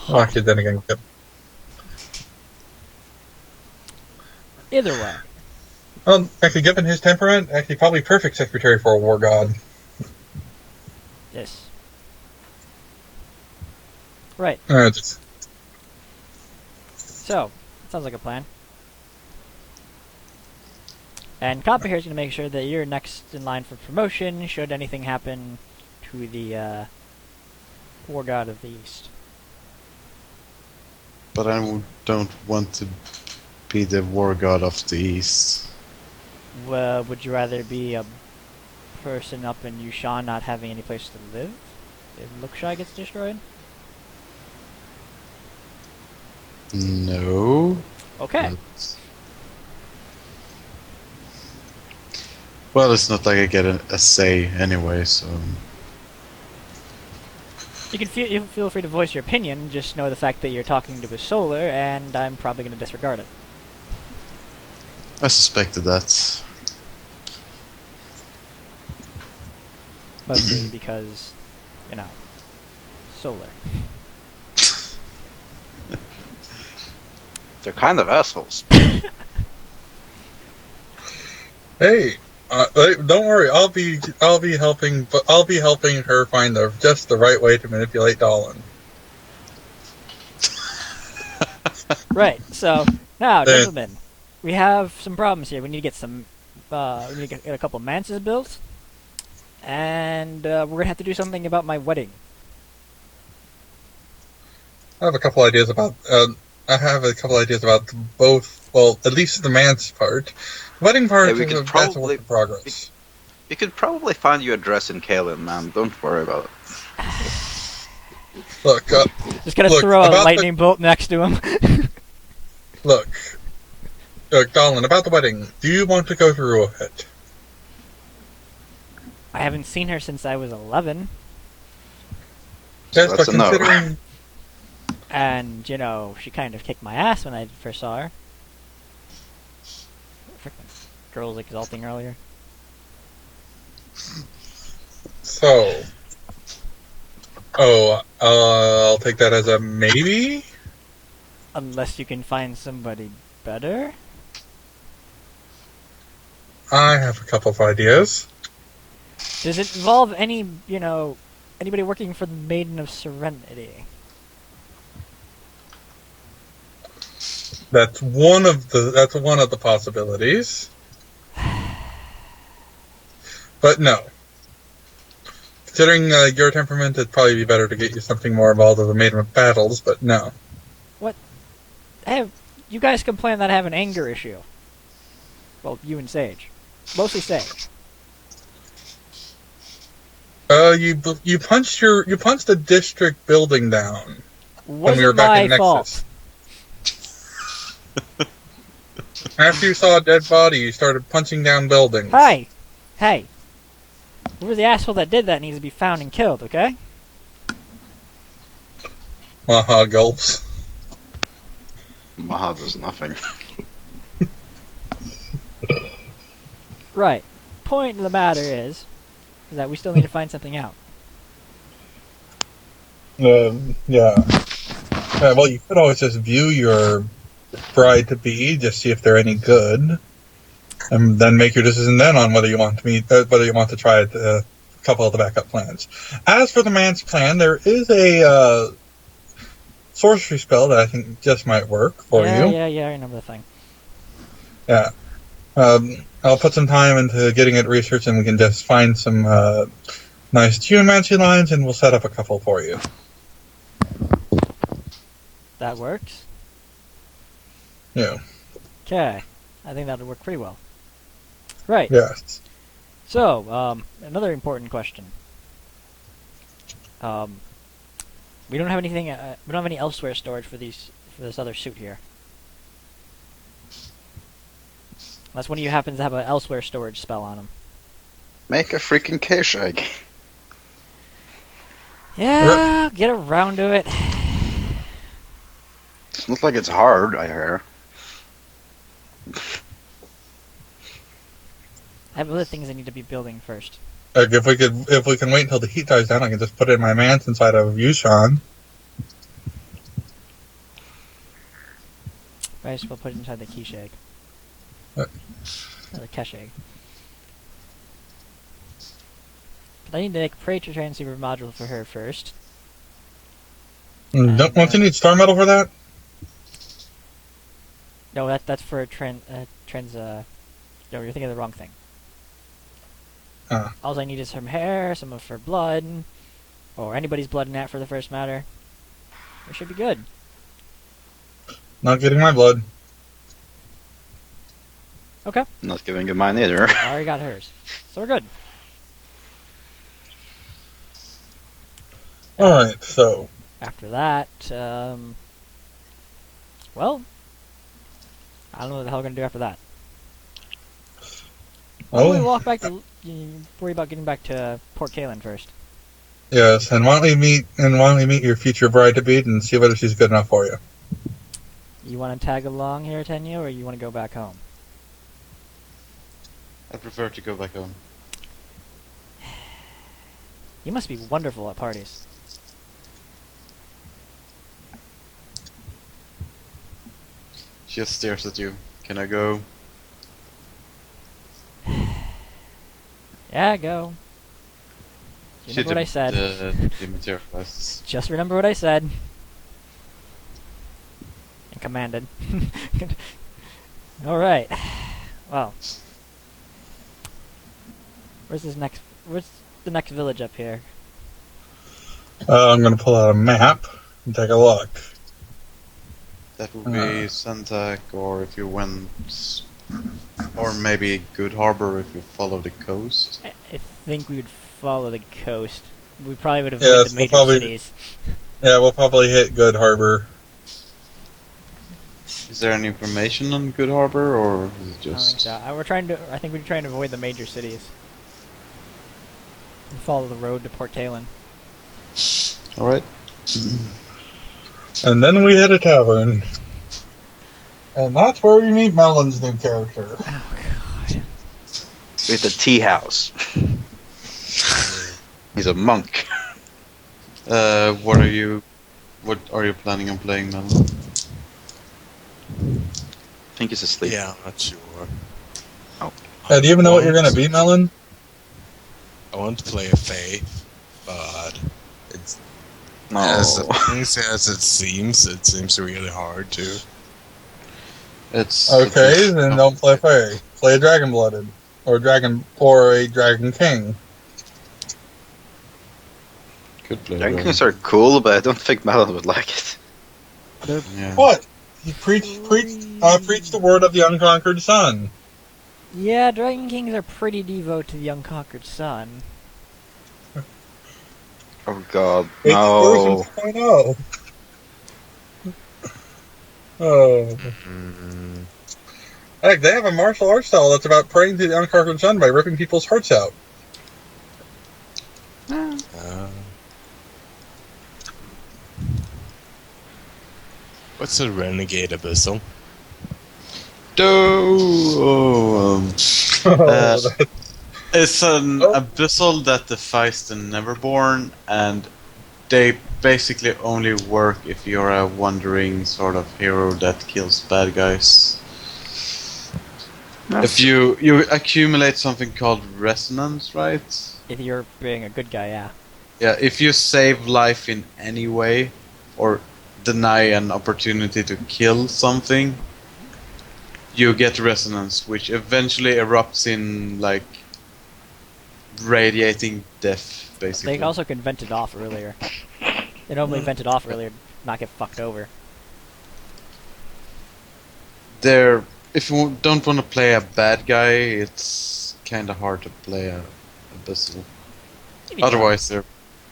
Well, actually, then again, yep. Either way. Well, actually, given his temperament, actually probably perfect secretary for a war god. Yes. Right. So, sounds like a plan. And Copper here is going to make sure that you're next in line for promotion should anything happen to the War God of the East. But I don't want to be the war god of the East. Well, would you rather be a person up in Yushan not having any place to live if Luxai gets destroyed? No. Okay. Well, it's not like I get a say anyway, so. You can feel free to voice your opinion, just know the fact that you're talking to a Solar, and I'm probably going to disregard it. I suspected that. Mostly because, you know, Solar. They're kind of assholes. Hey, don't worry. I'll be helping, but I'll be helping her find just the right way to manipulate Dolan. Right, so, now, Then- gentlemen, we have some problems here. We need to get some, we need to get a couple manses built, And we're gonna have to do something about my wedding. I have a couple ideas about. I have a couple ideas about both. Well, at least the man's part. The wedding part we is could that's a probably- work in progress. You could probably find you a dress in Kalen, man. Don't worry about it. Look, Just gonna Look, throw a about the- lightning bolt next to him. look, Dolan. About the wedding, do you want to go through with it? I haven't seen her since I was 11, Yes, that's but a no. considering and you know she kind of kicked my ass when I first saw her. Frickin' girl was exalting earlier. so. Oh, I'll take that as a maybe. Unless you can find somebody better. I have a couple of ideas. Does it involve anybody working for the Maiden of Serenity? That's one of the possibilities. But no. Considering your temperament, it'd probably be better to get you something more involved with the Maiden of Battles, but no. You guys complain that I have an anger issue. Well, you and Sage. Mostly Sage. You punched the district building down when we were Wasn't back my in fault. Nexus. After you saw a dead body, you started punching down buildings. Hey. Whoever the asshole that did that needs to be found and killed, okay? Gulps. Maha does nothing. Right. Point of the matter is that we still need to find something out. Yeah. Well, you could always just view your bride-to-be, just see if they're any good, and then make your decision then on whether you want to try a couple of the backup plans. As for the man's plan, there is a sorcery spell that I think just might work for you. Yeah, I remember the thing. Yeah. I'll put some time into getting it researched, and we can just find some nice geomancy lines, and we'll set up a couple for you. That works? Yeah. Okay. I think that would work pretty well. Right. Yes. So, another important question. We don't have anything. We don't have any elsewhere storage for this other suit here. Unless one of you happens to have an elsewhere storage spell on him. Make a freaking cache egg. Yeah, get around to it. It's not like it's hard, I hear. I have other things I need to be building first. Like if we can wait until the heat dies down, I can just put it in my manse inside of Yushan. Might as well put it inside the quiche egg. What? Or the cache egg. But I need to make a Praetor transceiver module for her first. Don't you need star metal for that? No, that's for trans. No, you're thinking of the wrong thing. All I need is some hair, some of her blood, or anybody's blood in that for the first matter. We should be good. Not getting my blood. Okay. Not giving you mine either. I already got hers. So we're good. Alright, so. After that, well, I don't know what the hell we're going to do after that. Why don't we walk back to... worry about getting back to Port Kalen first. Yes, and why don't we meet your future bride-to-be and see whether she's good enough for you. You want to tag along here, Tenyu, or you want to go back home? I prefer to go back home. You must be wonderful at parties. She just stares at you. Can I go? Yeah, go. Remember what I said. Dematerializes. Just remember what I said. And commanded. Alright. Well. Where's this next... the next village up here? I'm going to pull out a map and take a look. That would be Santak, or if you went, or maybe Good Harbor if you follow the coast. I think we would follow the coast. We probably would avoid Yes, the we'll major probably- cities. Yeah, we'll probably hit Good Harbor. Is there any information on Good Harbor, or is it I don't think just? so. I think we're trying to avoid the major cities. And follow the road to Port Talon. All right. And then we hit a tavern. And that's where we meet Melon's new character. Oh god. With the tea house. He's a monk. What are you planning on playing, Melon? I think he's asleep. Yeah, I'm not sure. Do you even know what you're going to be, Melon? I want to play a Fae, but it's No. as it seems really hard to. It's Okay, then don't play Fae. Play a Dragon Blooded. Or a Dragon King. Could play. Dragon Kings are cool, but I don't think Malon would like it. Yeah. What? He preach the word of the unconquered sun. Yeah, Dragon Kings are pretty devout to the unconquered sun. Oh god, It's no. version 2.0. Oh. Mm, Heck, they have a martial arts style that's about praying to the unconquered sun by ripping people's hearts out. what's a renegade abyssal? It's an Oh. abyssal that defies the Neverborn, and they basically only work if you're a wandering sort of hero that kills bad guys. If you accumulate something called resonance, right? If you're being a good guy, yeah. Yeah, if you save life in any way, or deny an opportunity to kill something, you get resonance, which eventually erupts in, like, radiating death, basically. They also can vent it off earlier. They normally vent it off earlier, not get fucked over. If you don't want to play a bad guy, it's kind of hard to play a abyssal. Maybe Otherwise, they're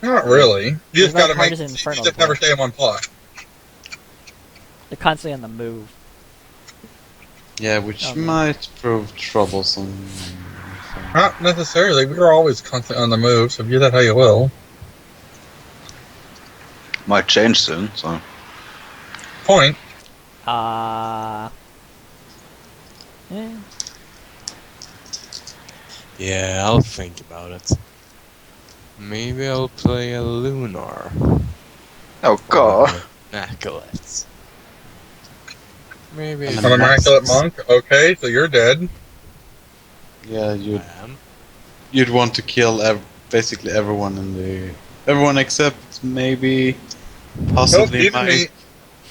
Not really. You just Red gotta Heart make. is You Infernal just never Blade. stay in one plot. they're constantly on the move. yeah, which Okay. might prove troublesome. Not necessarily. We are always constantly on the move, so view that how you will. Might change soon, so. Point. Eh. Yeah, I'll think about it. Maybe I'll play a Lunar. Oh god. Immaculate. Maybe An An immaculate monk. Okay, so you're dead. Yeah, I am. you'd want to kill basically everyone everyone except maybe possibly Nope, my.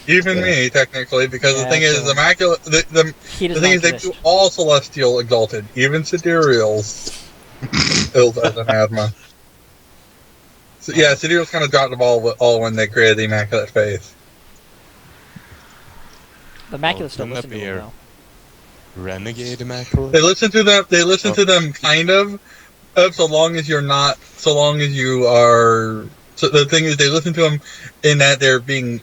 even Yeah. me, technically, because Yeah, the thing is, so- immaculate. The He does thing not is, they exist. do all celestial exalted, even sidereals. Ills as an asthma. So, yeah, sidereals kind of dropped the ball all when they created the immaculate faith. The Immaculate still Wouldn't listen that to be him a- though. Renegade Immaculate? They listen to them. They listen to them, kind of. So long as you're not. So long as you are. So the thing is, they listen to them in that they're being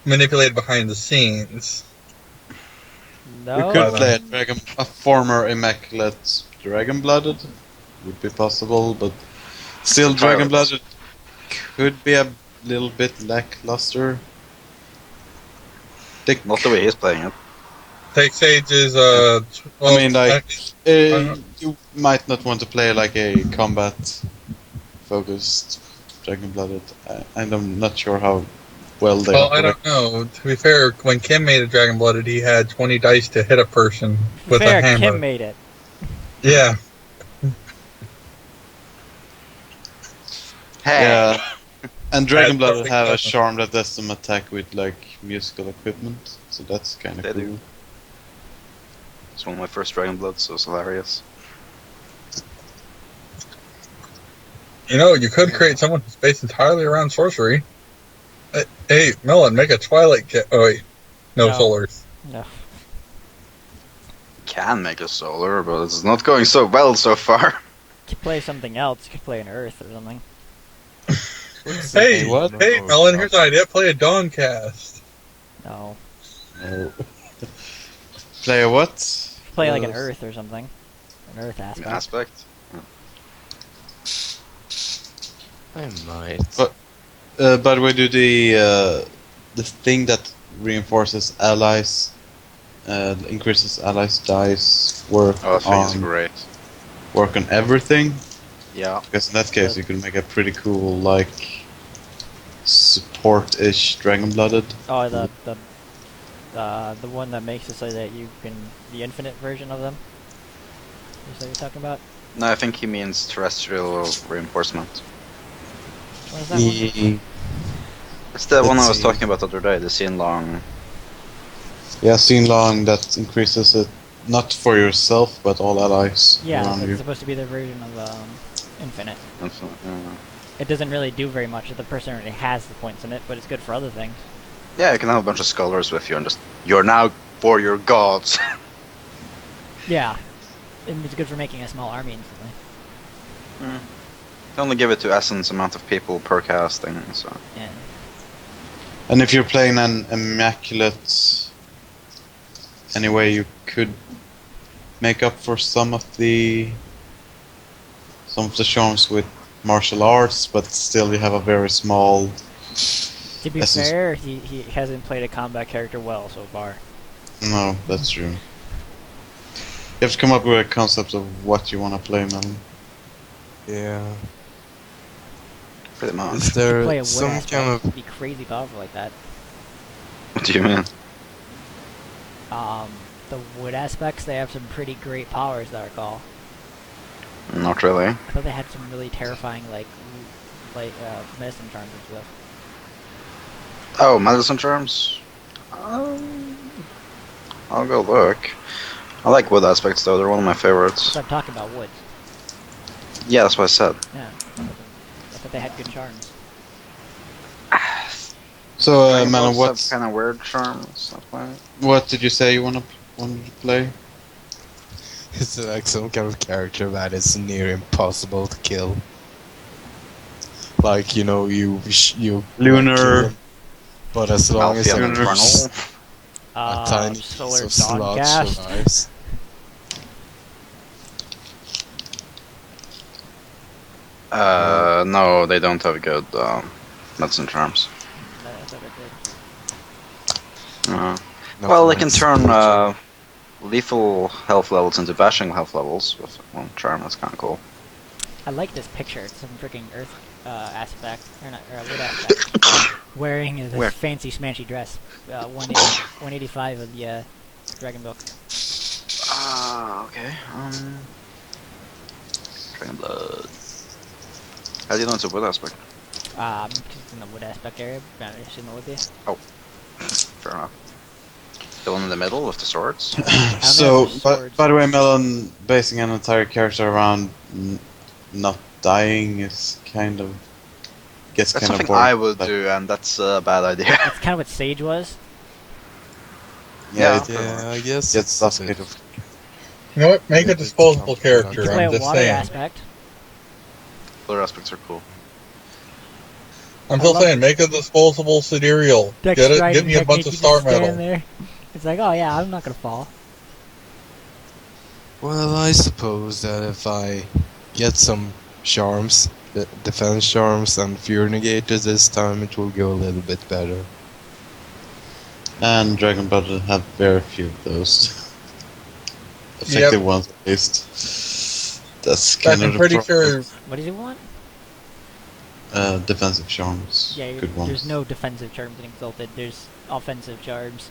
manipulated behind the scenes. No. We could Oh. play a former immaculate dragon blooded. Would be possible, but still dragon blooded could be a little bit lackluster. Not the way he's playing it. Take Sage is I mean, like, Uh-huh. you might not want to play like a combat focused dragon blooded. And I'm not sure how well they well, I operate. don't know. To be fair, when Kim made a Dragon Blooded, he had 20 dice to hit a person with Fair, a hammer. Kim made it. Yeah. Hey! Yeah. And Dragon That's Blooded have a perfect. charm that lets them attack with like musical equipment, so that's kind They of do. cool. It's one of my first Dragon Blood, so it's hilarious. You know, you could create someone who's based entirely around sorcery. Hey, Melon, make a Twilight kit. Oh, wait. No, No. solars. No. Can make a solar, but it's not going so well so far. You could play something else. You could play an Earth or something. Hey, what? hey, Melon, here's an idea. Play a Dawncast. No. No. Play a what? Play like an Earth or something. An Earth aspect. Aspect. I might. But- by the way, do the thing that reinforces allies, increases allies dice work Oh, that thing is on great. everything? Yeah. Because in that case, you could make a pretty cool like support-ish dragon-blooded. Oh, the one that makes it so that you can the infinite version of them. Is that what you're talking about? No, I think he means terrestrial reinforcement. What is that one? It's the one I was see. talking about the other day, the Xin Long. Yeah, scene long that increases it not for yourself but all allies Yeah, around it's you. supposed to be the version of infinite. Yeah, It doesn't really do very much if the person already has the points in it, but it's good for other things. you can have a bunch of scholars with you and just, you're now for your gods. Yeah, and it's good for making a small army instantly. You only give it to essence amount of people per casting, so. Yeah. And if you're playing an immaculate anyway, you could make up for some of the charms with martial arts, but still you have a very small. To be Essence. fair, he hasn't played a combat character well so far. No, that's true. You have to come up with a concept of what you want to play, man. Yeah. Pretty much. Is To play there a some wood kind of... be crazy powerful like that. What do you mean? The wood aspects, they have some pretty great powers that I recall. Not really. I thought they had some really terrifying medicine charms and stuff. Oh, medicine charms? I'll go look. I like wood aspects though, they're one of my favorites. So I'm talking about wood. Yeah, that's what I said. Yeah. I thought they had good charms. So, Dragon man, Balls have kind of weird charms. That's why. what did you say you wanted to play? It's like some kind of character that is near impossible to kill. Like, you know, you Lunar. kill him, but as long as Malfian Lunar. Infernal. a tiny Solar piece of sludge Dawncast. survives. No, they don't have good medicine charms. I thought it did. Not Well, they can nice. turn lethal health levels into bashing health levels with one charm. That's kind of cool. I like this picture. It's some freaking Earth aspect, or not, or wood aspect, wearing this Where? fancy smashy dress. 185 of the Dragon Book. Okay. Dragon Blood. How do you know it's a wood aspect? Because it's in the wood aspect area. Not in the wood there. Fair enough. The one in the middle with the swords? So, if there's swords. by the way, Melon, basing an entire character around not dying is kind of gets That's kind of something boring. I would Like, do, and that's a bad idea. That's kind of what Sage was. Yeah, it Yeah, I guess. gets it's suffocated. a bit- You know what? Make a Yeah, disposable it's character. You play I'm a just water saying. aspect. Other aspects are cool. I'm I still love- saying, make a disposable sidereal. Dex Get it? striding Give me a bunch technique, of you star just stand metal. there. It's like, oh yeah, I'm not gonna fall. Well, I suppose that if I get some charms, defense charms and fear negators this time, it will go a little bit better. And Dragon Blood have very few of those. Effective ones, at least. That's kind I'm of the pretty problem. sure. What does it want? Defensive charms. Yeah, Good ones. there's no defensive charms in Exalted. There's offensive charms.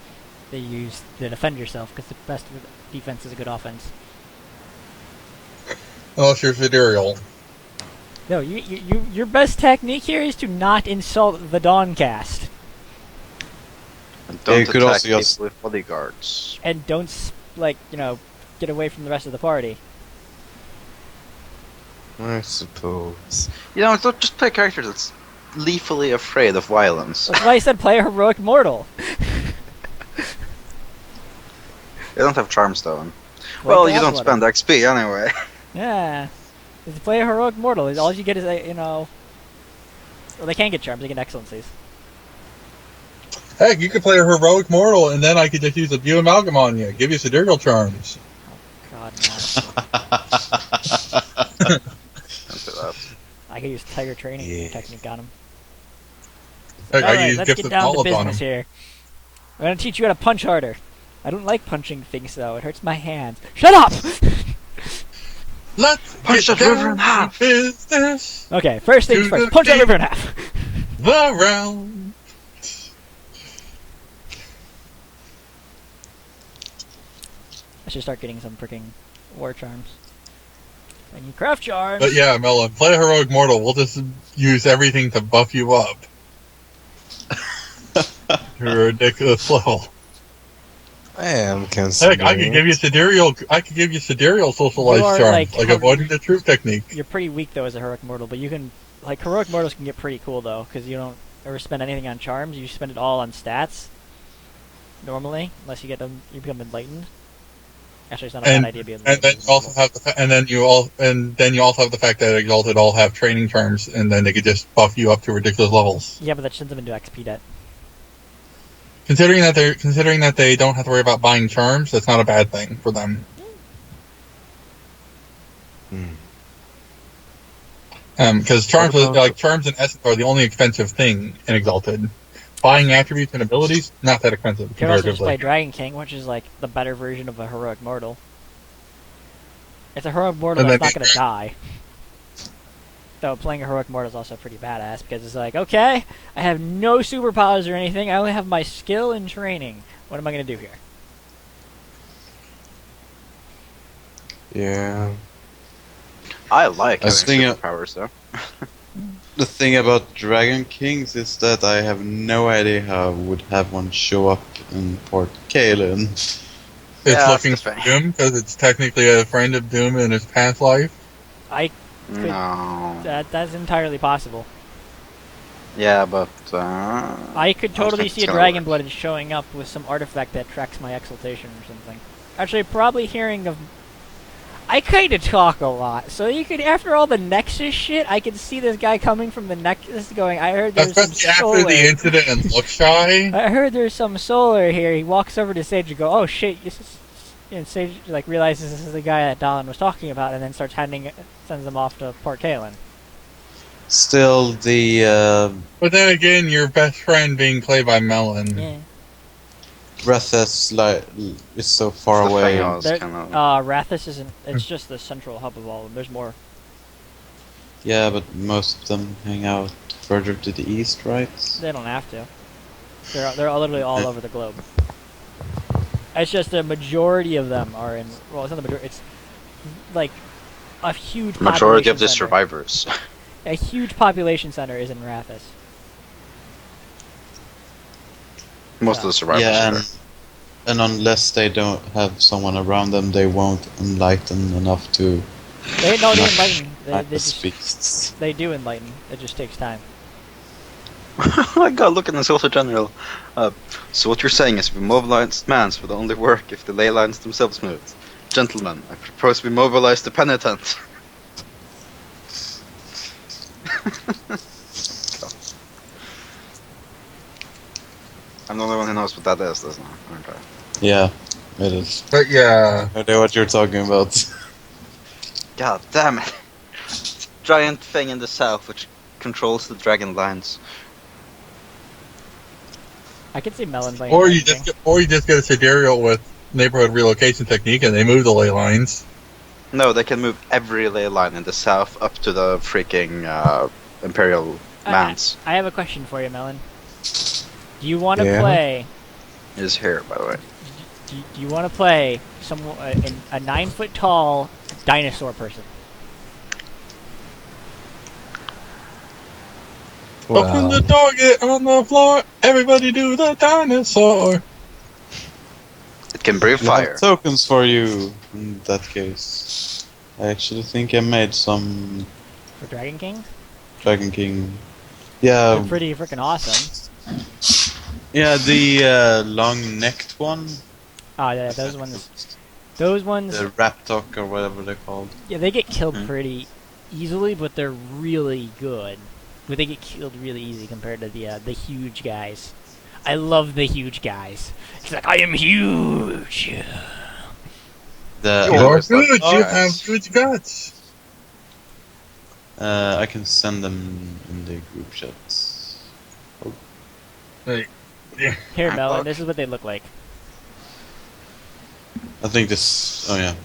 They use to defend yourself because the best defense is a good offense. Unless you're sidereal. No, your best technique here is to not insult the Dawncast. And Yeah, don't you could attack also people just- with bodyguards. And don't, get away from the rest of the party. I suppose. You know, don't just play a character that's lethally afraid of violence. That's why I said play a heroic mortal. They don't have charms though. Well, you don't spend XP anyway. Yeah. If you play a heroic mortal, all you get is a, well, they can't get charms, they get excellencies. Heck, you could play a heroic mortal, and then I could just use a View Amalgam on you, give you sidereal charms. God, no. Don't do that. I could use Tiger Training Yeah. technique on him. Heck, I could Alright, use let's Gift get of down to Knowledge on business him. here. I'm gonna teach you how to punch harder. I don't like punching things, though. It hurts my hands. Shut up! Let's Punch get that river down in half. to business. Okay, first things To first. the Punch that king. river in half. The round. I should start getting some freaking war charms. And you craft charms. But yeah, Melon, play a heroic mortal. We'll just use everything to buff you up to a ridiculous level. I am Heck, considering. I could give you sidereal. I could give you sidereal socialized You are, charms, like, like avoiding the truth technique. You're pretty weak though as a heroic mortal, but you can heroic mortals can get pretty cool though, because you don't ever spend anything on charms. You spend it all on stats. Normally, unless you become enlightened. Actually, it's not a bad idea being And then enlightened. you also have then you also have the fact that Exalted all have training charms, and then they could just buff you up to ridiculous levels. Yeah, but that sends them into XP debt. Considering that they don't have to worry about buying charms, that's not a bad thing for them. Because charms and essence are the only expensive thing in Exalted. Buying attributes and abilities, not that expensive You can also just play comparatively. Dragon King, which is like the better version of a heroic mortal. It's a heroic mortal And that's then not gonna die. Though playing a heroic mortal is also pretty badass because it's like, okay, I have no superpowers or anything. I only have my skill and training. What am I gonna do here? Yeah. I like I was having thinking- superpowers though. The thing about Dragon Kings is that I have no idea how I would have one show up in Port Kalen. It's Yeah, looking that's for the thing. Doom because it's technically a friend of Doom in his past life. No. That's entirely possible. Yeah, but I could don't totally think see it's a gonna dragon work. blooded showing up with some artifact that tracks my exaltation or something. Actually, probably hearing of. I kind of talk a lot, so you could, after all the Nexus shit, I could see this guy coming from the Nexus going, I heard there's some Especially after solar. the incident and Look Shy. I heard there's some solar here. He walks over to Sage and go, oh shit, and Sage like realizes this is the guy that Dallin was talking about, and then sends them off to Port Kalen. Still, the But then again, your best friend being played by Melon. Yeah. Rathas is so far the away. thing I was There- kinda- Rathus isn't. It's just the central hub of all of them. There's more. Yeah, but most of them hang out further to the east, right? They don't have to. They're literally all over the globe. It's just the majority of them are in. Well, it's not the majority. It's like a huge Majority of population the center. survivors. A huge population center is in Rathus. Most of the survivors Yeah, are and unless they don't have someone around them, they won't enlighten enough to They enlighten. Rathas beasts. They do enlighten. It just takes time. oh my god, look at this also general. So what you're saying is we mobilize mans would only work if the ley lines themselves moved. Gentlemen, I propose we mobilize the penitent. I'm the only one who knows what that is, doesn't I? Aren't I? Yeah, it is. But yeah, I know what you're talking about. God damn it. Giant thing in the south which controls the dragon lines. I could see Melon playing. or you anything. just get a sidereal with neighborhood relocation technique, and they move the ley lines. No, they can move every ley line in the south up to the freaking Imperial lands. I have a question for you, Melon. Do you want to Yeah? play? Is here, by the way. Do you want to play a 9 foot tall dinosaur person? Open the door, get on the floor, everybody do the dinosaur. It can breathe We'll have fire. tokens for you in that case. I actually think I made some For Dragon Kings? Dragon King. They're Yeah, pretty freaking awesome. yeah, the long-necked one, Oh yeah, those ones. Those ones. the Raptok or whatever they're called. Yeah, they get killed Hmm. pretty easily, but they're really good. But they get killed really easy compared to the huge guys. I love the huge guys. He's like, I am huge. The You're always like, good. "Oh, You guys." have good guts. I can send them in the group chats. Like, yeah. Here, I'm Melon, fucked. this is what they look like. I think this. Oh yeah.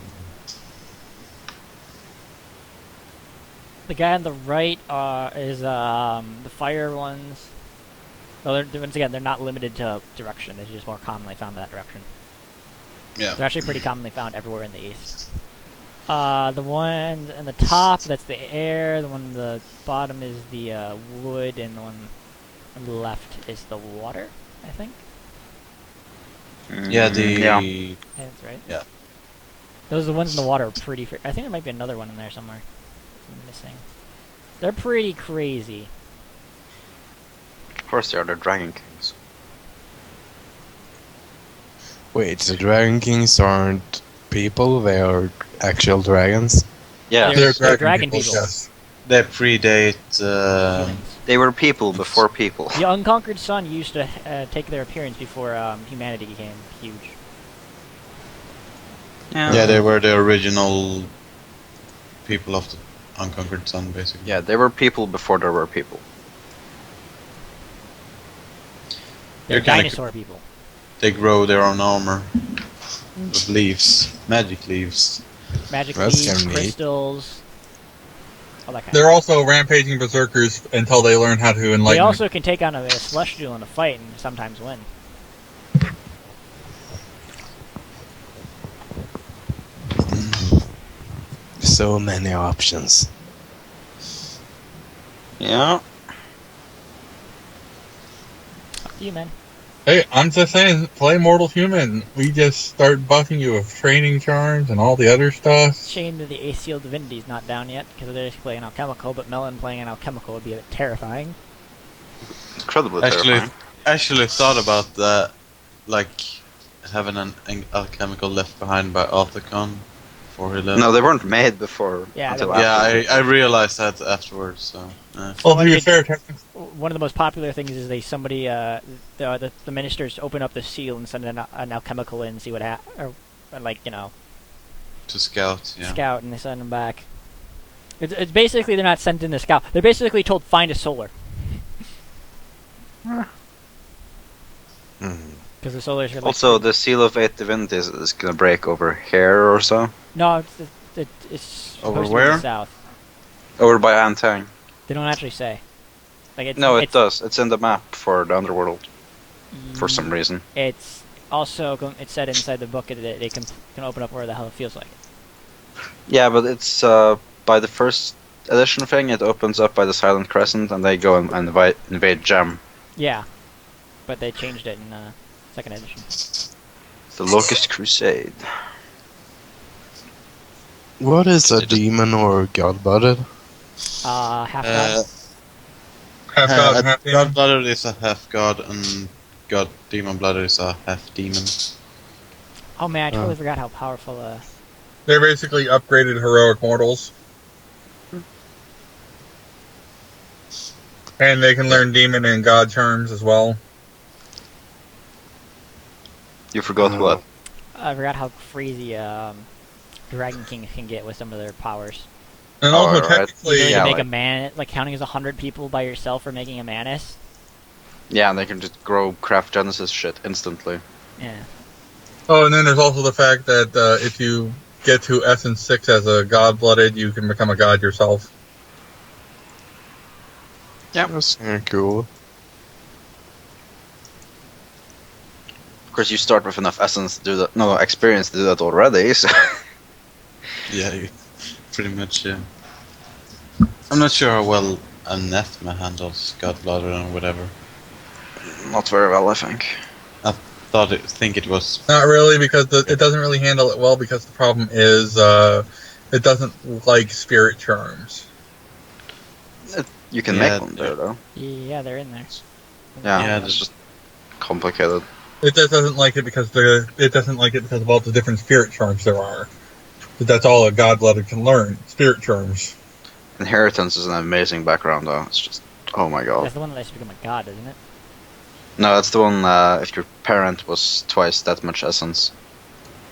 The guy on the right is the fire ones. Well, once again, they're not limited to direction. They're just more commonly found in that direction. Yeah. They're actually pretty commonly found everywhere in the east. The one on the top, that's the air. The one on the bottom is the wood, and the one on the left is the water, I think. Yeah, the Yeah. Yeah, that's right. Yeah. Those the ones in the water are pretty. I think there might be another one in there somewhere. I'm missing. They're pretty crazy. Of course, they are the Dragon Kings. Wait, the Dragon Kings aren't people, they are actual dragons? Yeah, They're dragon people. Yes. they predate. Humans. they were people before people. The Unconquered Sun used to take their appearance before humanity became huge. Yeah, they were the original people of the Unconquered Sun, basically. Yeah, they were people before there were people. They're They're kinda dinosaur people. They grow their own armor with leaves, magic leaves. Magic That's leaves, kinda neat. crystals, all that kind They're of also rampaging berserkers until they learn how to They enlighten. also can take on a celestial in a fight and sometimes win. So many options. Yeah. Up to you, man. Hey, I'm just saying, play Mortal Human. We just start buffing you with training charms and all the other stuff. Shame that the Acial Divinity's not down yet, because they're just playing alchemical, but Melon playing an alchemical would be a bit terrifying. Incredibly Actually, terrifying. actually thought about that, like having an alchemical left behind by Arthacon before he left. No, they weren't made before. Yeah, until they- after. Yeah, I realized that afterwards. So. Well, what to be did- fair, technically, One of the most popular things is the ministers open up the seal and send an alchemical in, see what or like, To scout, yeah. scout, and they send them back. It's basically they're not sent in to scout. They're basically told find a solar, because the solars are like, Also, the Seal of Eight Divinities is gonna break over here or so. no, it's supposed Over to be where? the south. Over by Antang. They don't actually say. Like No, it it's, does. It's in the map for the Underworld for some reason. It's also it's said inside the book that it can open up where the hell it feels like. Yeah, but it's by the first edition thing. It opens up by the Silent Crescent, and they go and invade Gem. Yeah, but they changed it in second edition. The Locust Crusade. What is a Is it just- demon or god-blooded? Half god. half god, half demon. God blooded is a half god, and god demon blooded is a half demon. Oh man, I totally forgot how powerful. They're basically upgraded heroic mortals. And they can learn demon and god charms as well. You forgot what? I forgot how crazy Dragon King can get with some of their powers. And Oh, also, alright. technically, You Yeah, can make like- a man, like counting as 100 people by yourself for making a manus. Yeah, and they can just grow craft Genesis shit instantly. Yeah. oh, and then there's also the fact that if you get to Essence 6 as a god-blooded, you can become a god yourself. That's kinda cool. Of course, you start with enough essence to do that. No, experience to do that already. So. Yeah, pretty much, yeah. I'm not sure how well Anathema handles god blooded or whatever. Not very well, I think. Think it was. Not really, because it doesn't really handle it well, because the problem is It doesn't like spirit charms. You can Yeah, make one there though. Yeah, they're in there. Yeah, Yeah, it's just complicated. It just doesn't like it because it doesn't like it because of all the different spirit charms there are. But that's all a godblooded can learn. Spirit charms. Inheritance is an amazing background though. It's just, oh my god. That's the one that lets you become a god, isn't it? No, that's the one if your parent was twice that much essence.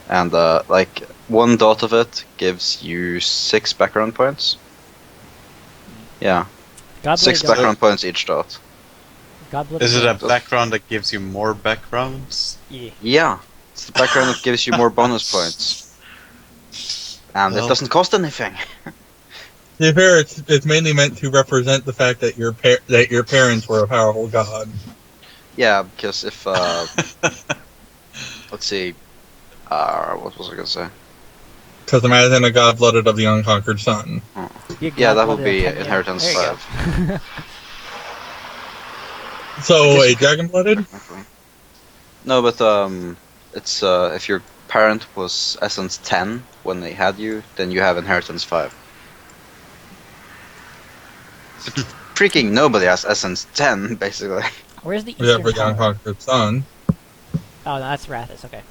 And like one dot of it gives you 6 background points. Yeah, God 6 blooded background points each dot. God blooded Is it a gods. background that gives you more backgrounds? Yeah. Yeah, it's the background that gives you more bonus points. And it Well- doesn't cost anything. To be fair, it's mainly meant to represent the fact that your parents were a powerful god. Yeah, because if let's see, what was I gonna say? Because imagine a god-blooded of the unconquered sun. Be a Yeah, that god would be blooded of- inheritance there you go. 5. So, I a dragon-blooded? No, but it's if your parent was essence 10 when they had you, then you have inheritance 5. But freaking nobody has essence 10, basically. Where's the Yeah, eastern for the tower? unconquered sun. Oh, no, that's Rathus. Okay.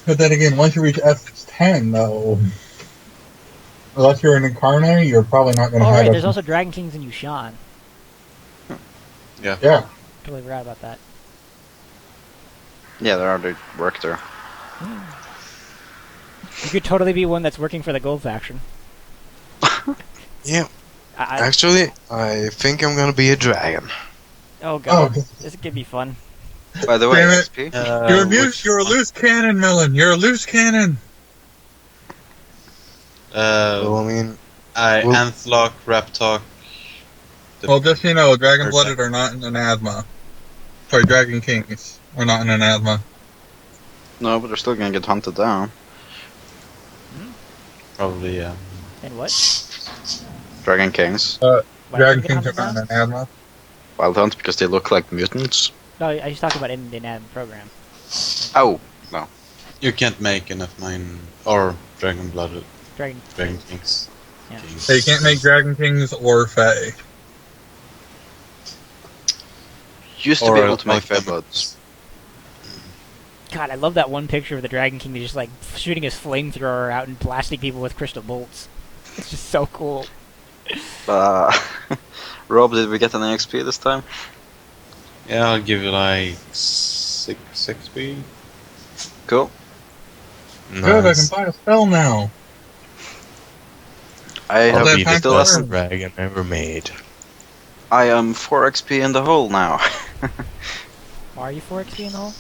But then again, once you reach S10, though, unless you're an incarnate, you're probably not going to Oh, have right. There's S- also Dragon Kings in Yushan. Yeah. Totally forgot about that. Yeah, there are the work there. You could totally be one that's working for the Gold faction. Yeah. I, Actually, I think I'm gonna be a dragon. oh god, Oh, this could be fun. By the way, Damn it. XP. you're a loose cannon, Melon. You're a loose cannon. Well, I mean, I Well- Anthlock, Raptalk. Well, just so you know, dragon-blooded are not in an asthma. Sorry, dragon kings are not in an asthma. No, but they're still gonna get hunted down. Probably, yeah. And what? Dragon Kings. Why Dragon did we get kings are not hunted in an asthma. Wild Hunt because they look like mutants. down? No, I was talking about in the NAM program. Oh, You can't make an F9 or Dragon Blooded Dragon. Dragon Kings. Yeah. Kings. So you can't make dragon kings or fae. used to Or be able to make like Feybloods. God, I love that one picture of the Dragon King just like shooting his flamethrower out and blasting people with crystal bolts. It's just so cool. Rob, did we get an XP this time? Yeah, I'll give you like 6 XP. Cool. Good, I can nice. buy a spell now. I I'll have let Be the Hank still best learn. dragon ever made. I am 4 XP in the hole now. Are you 4 XP in the hole?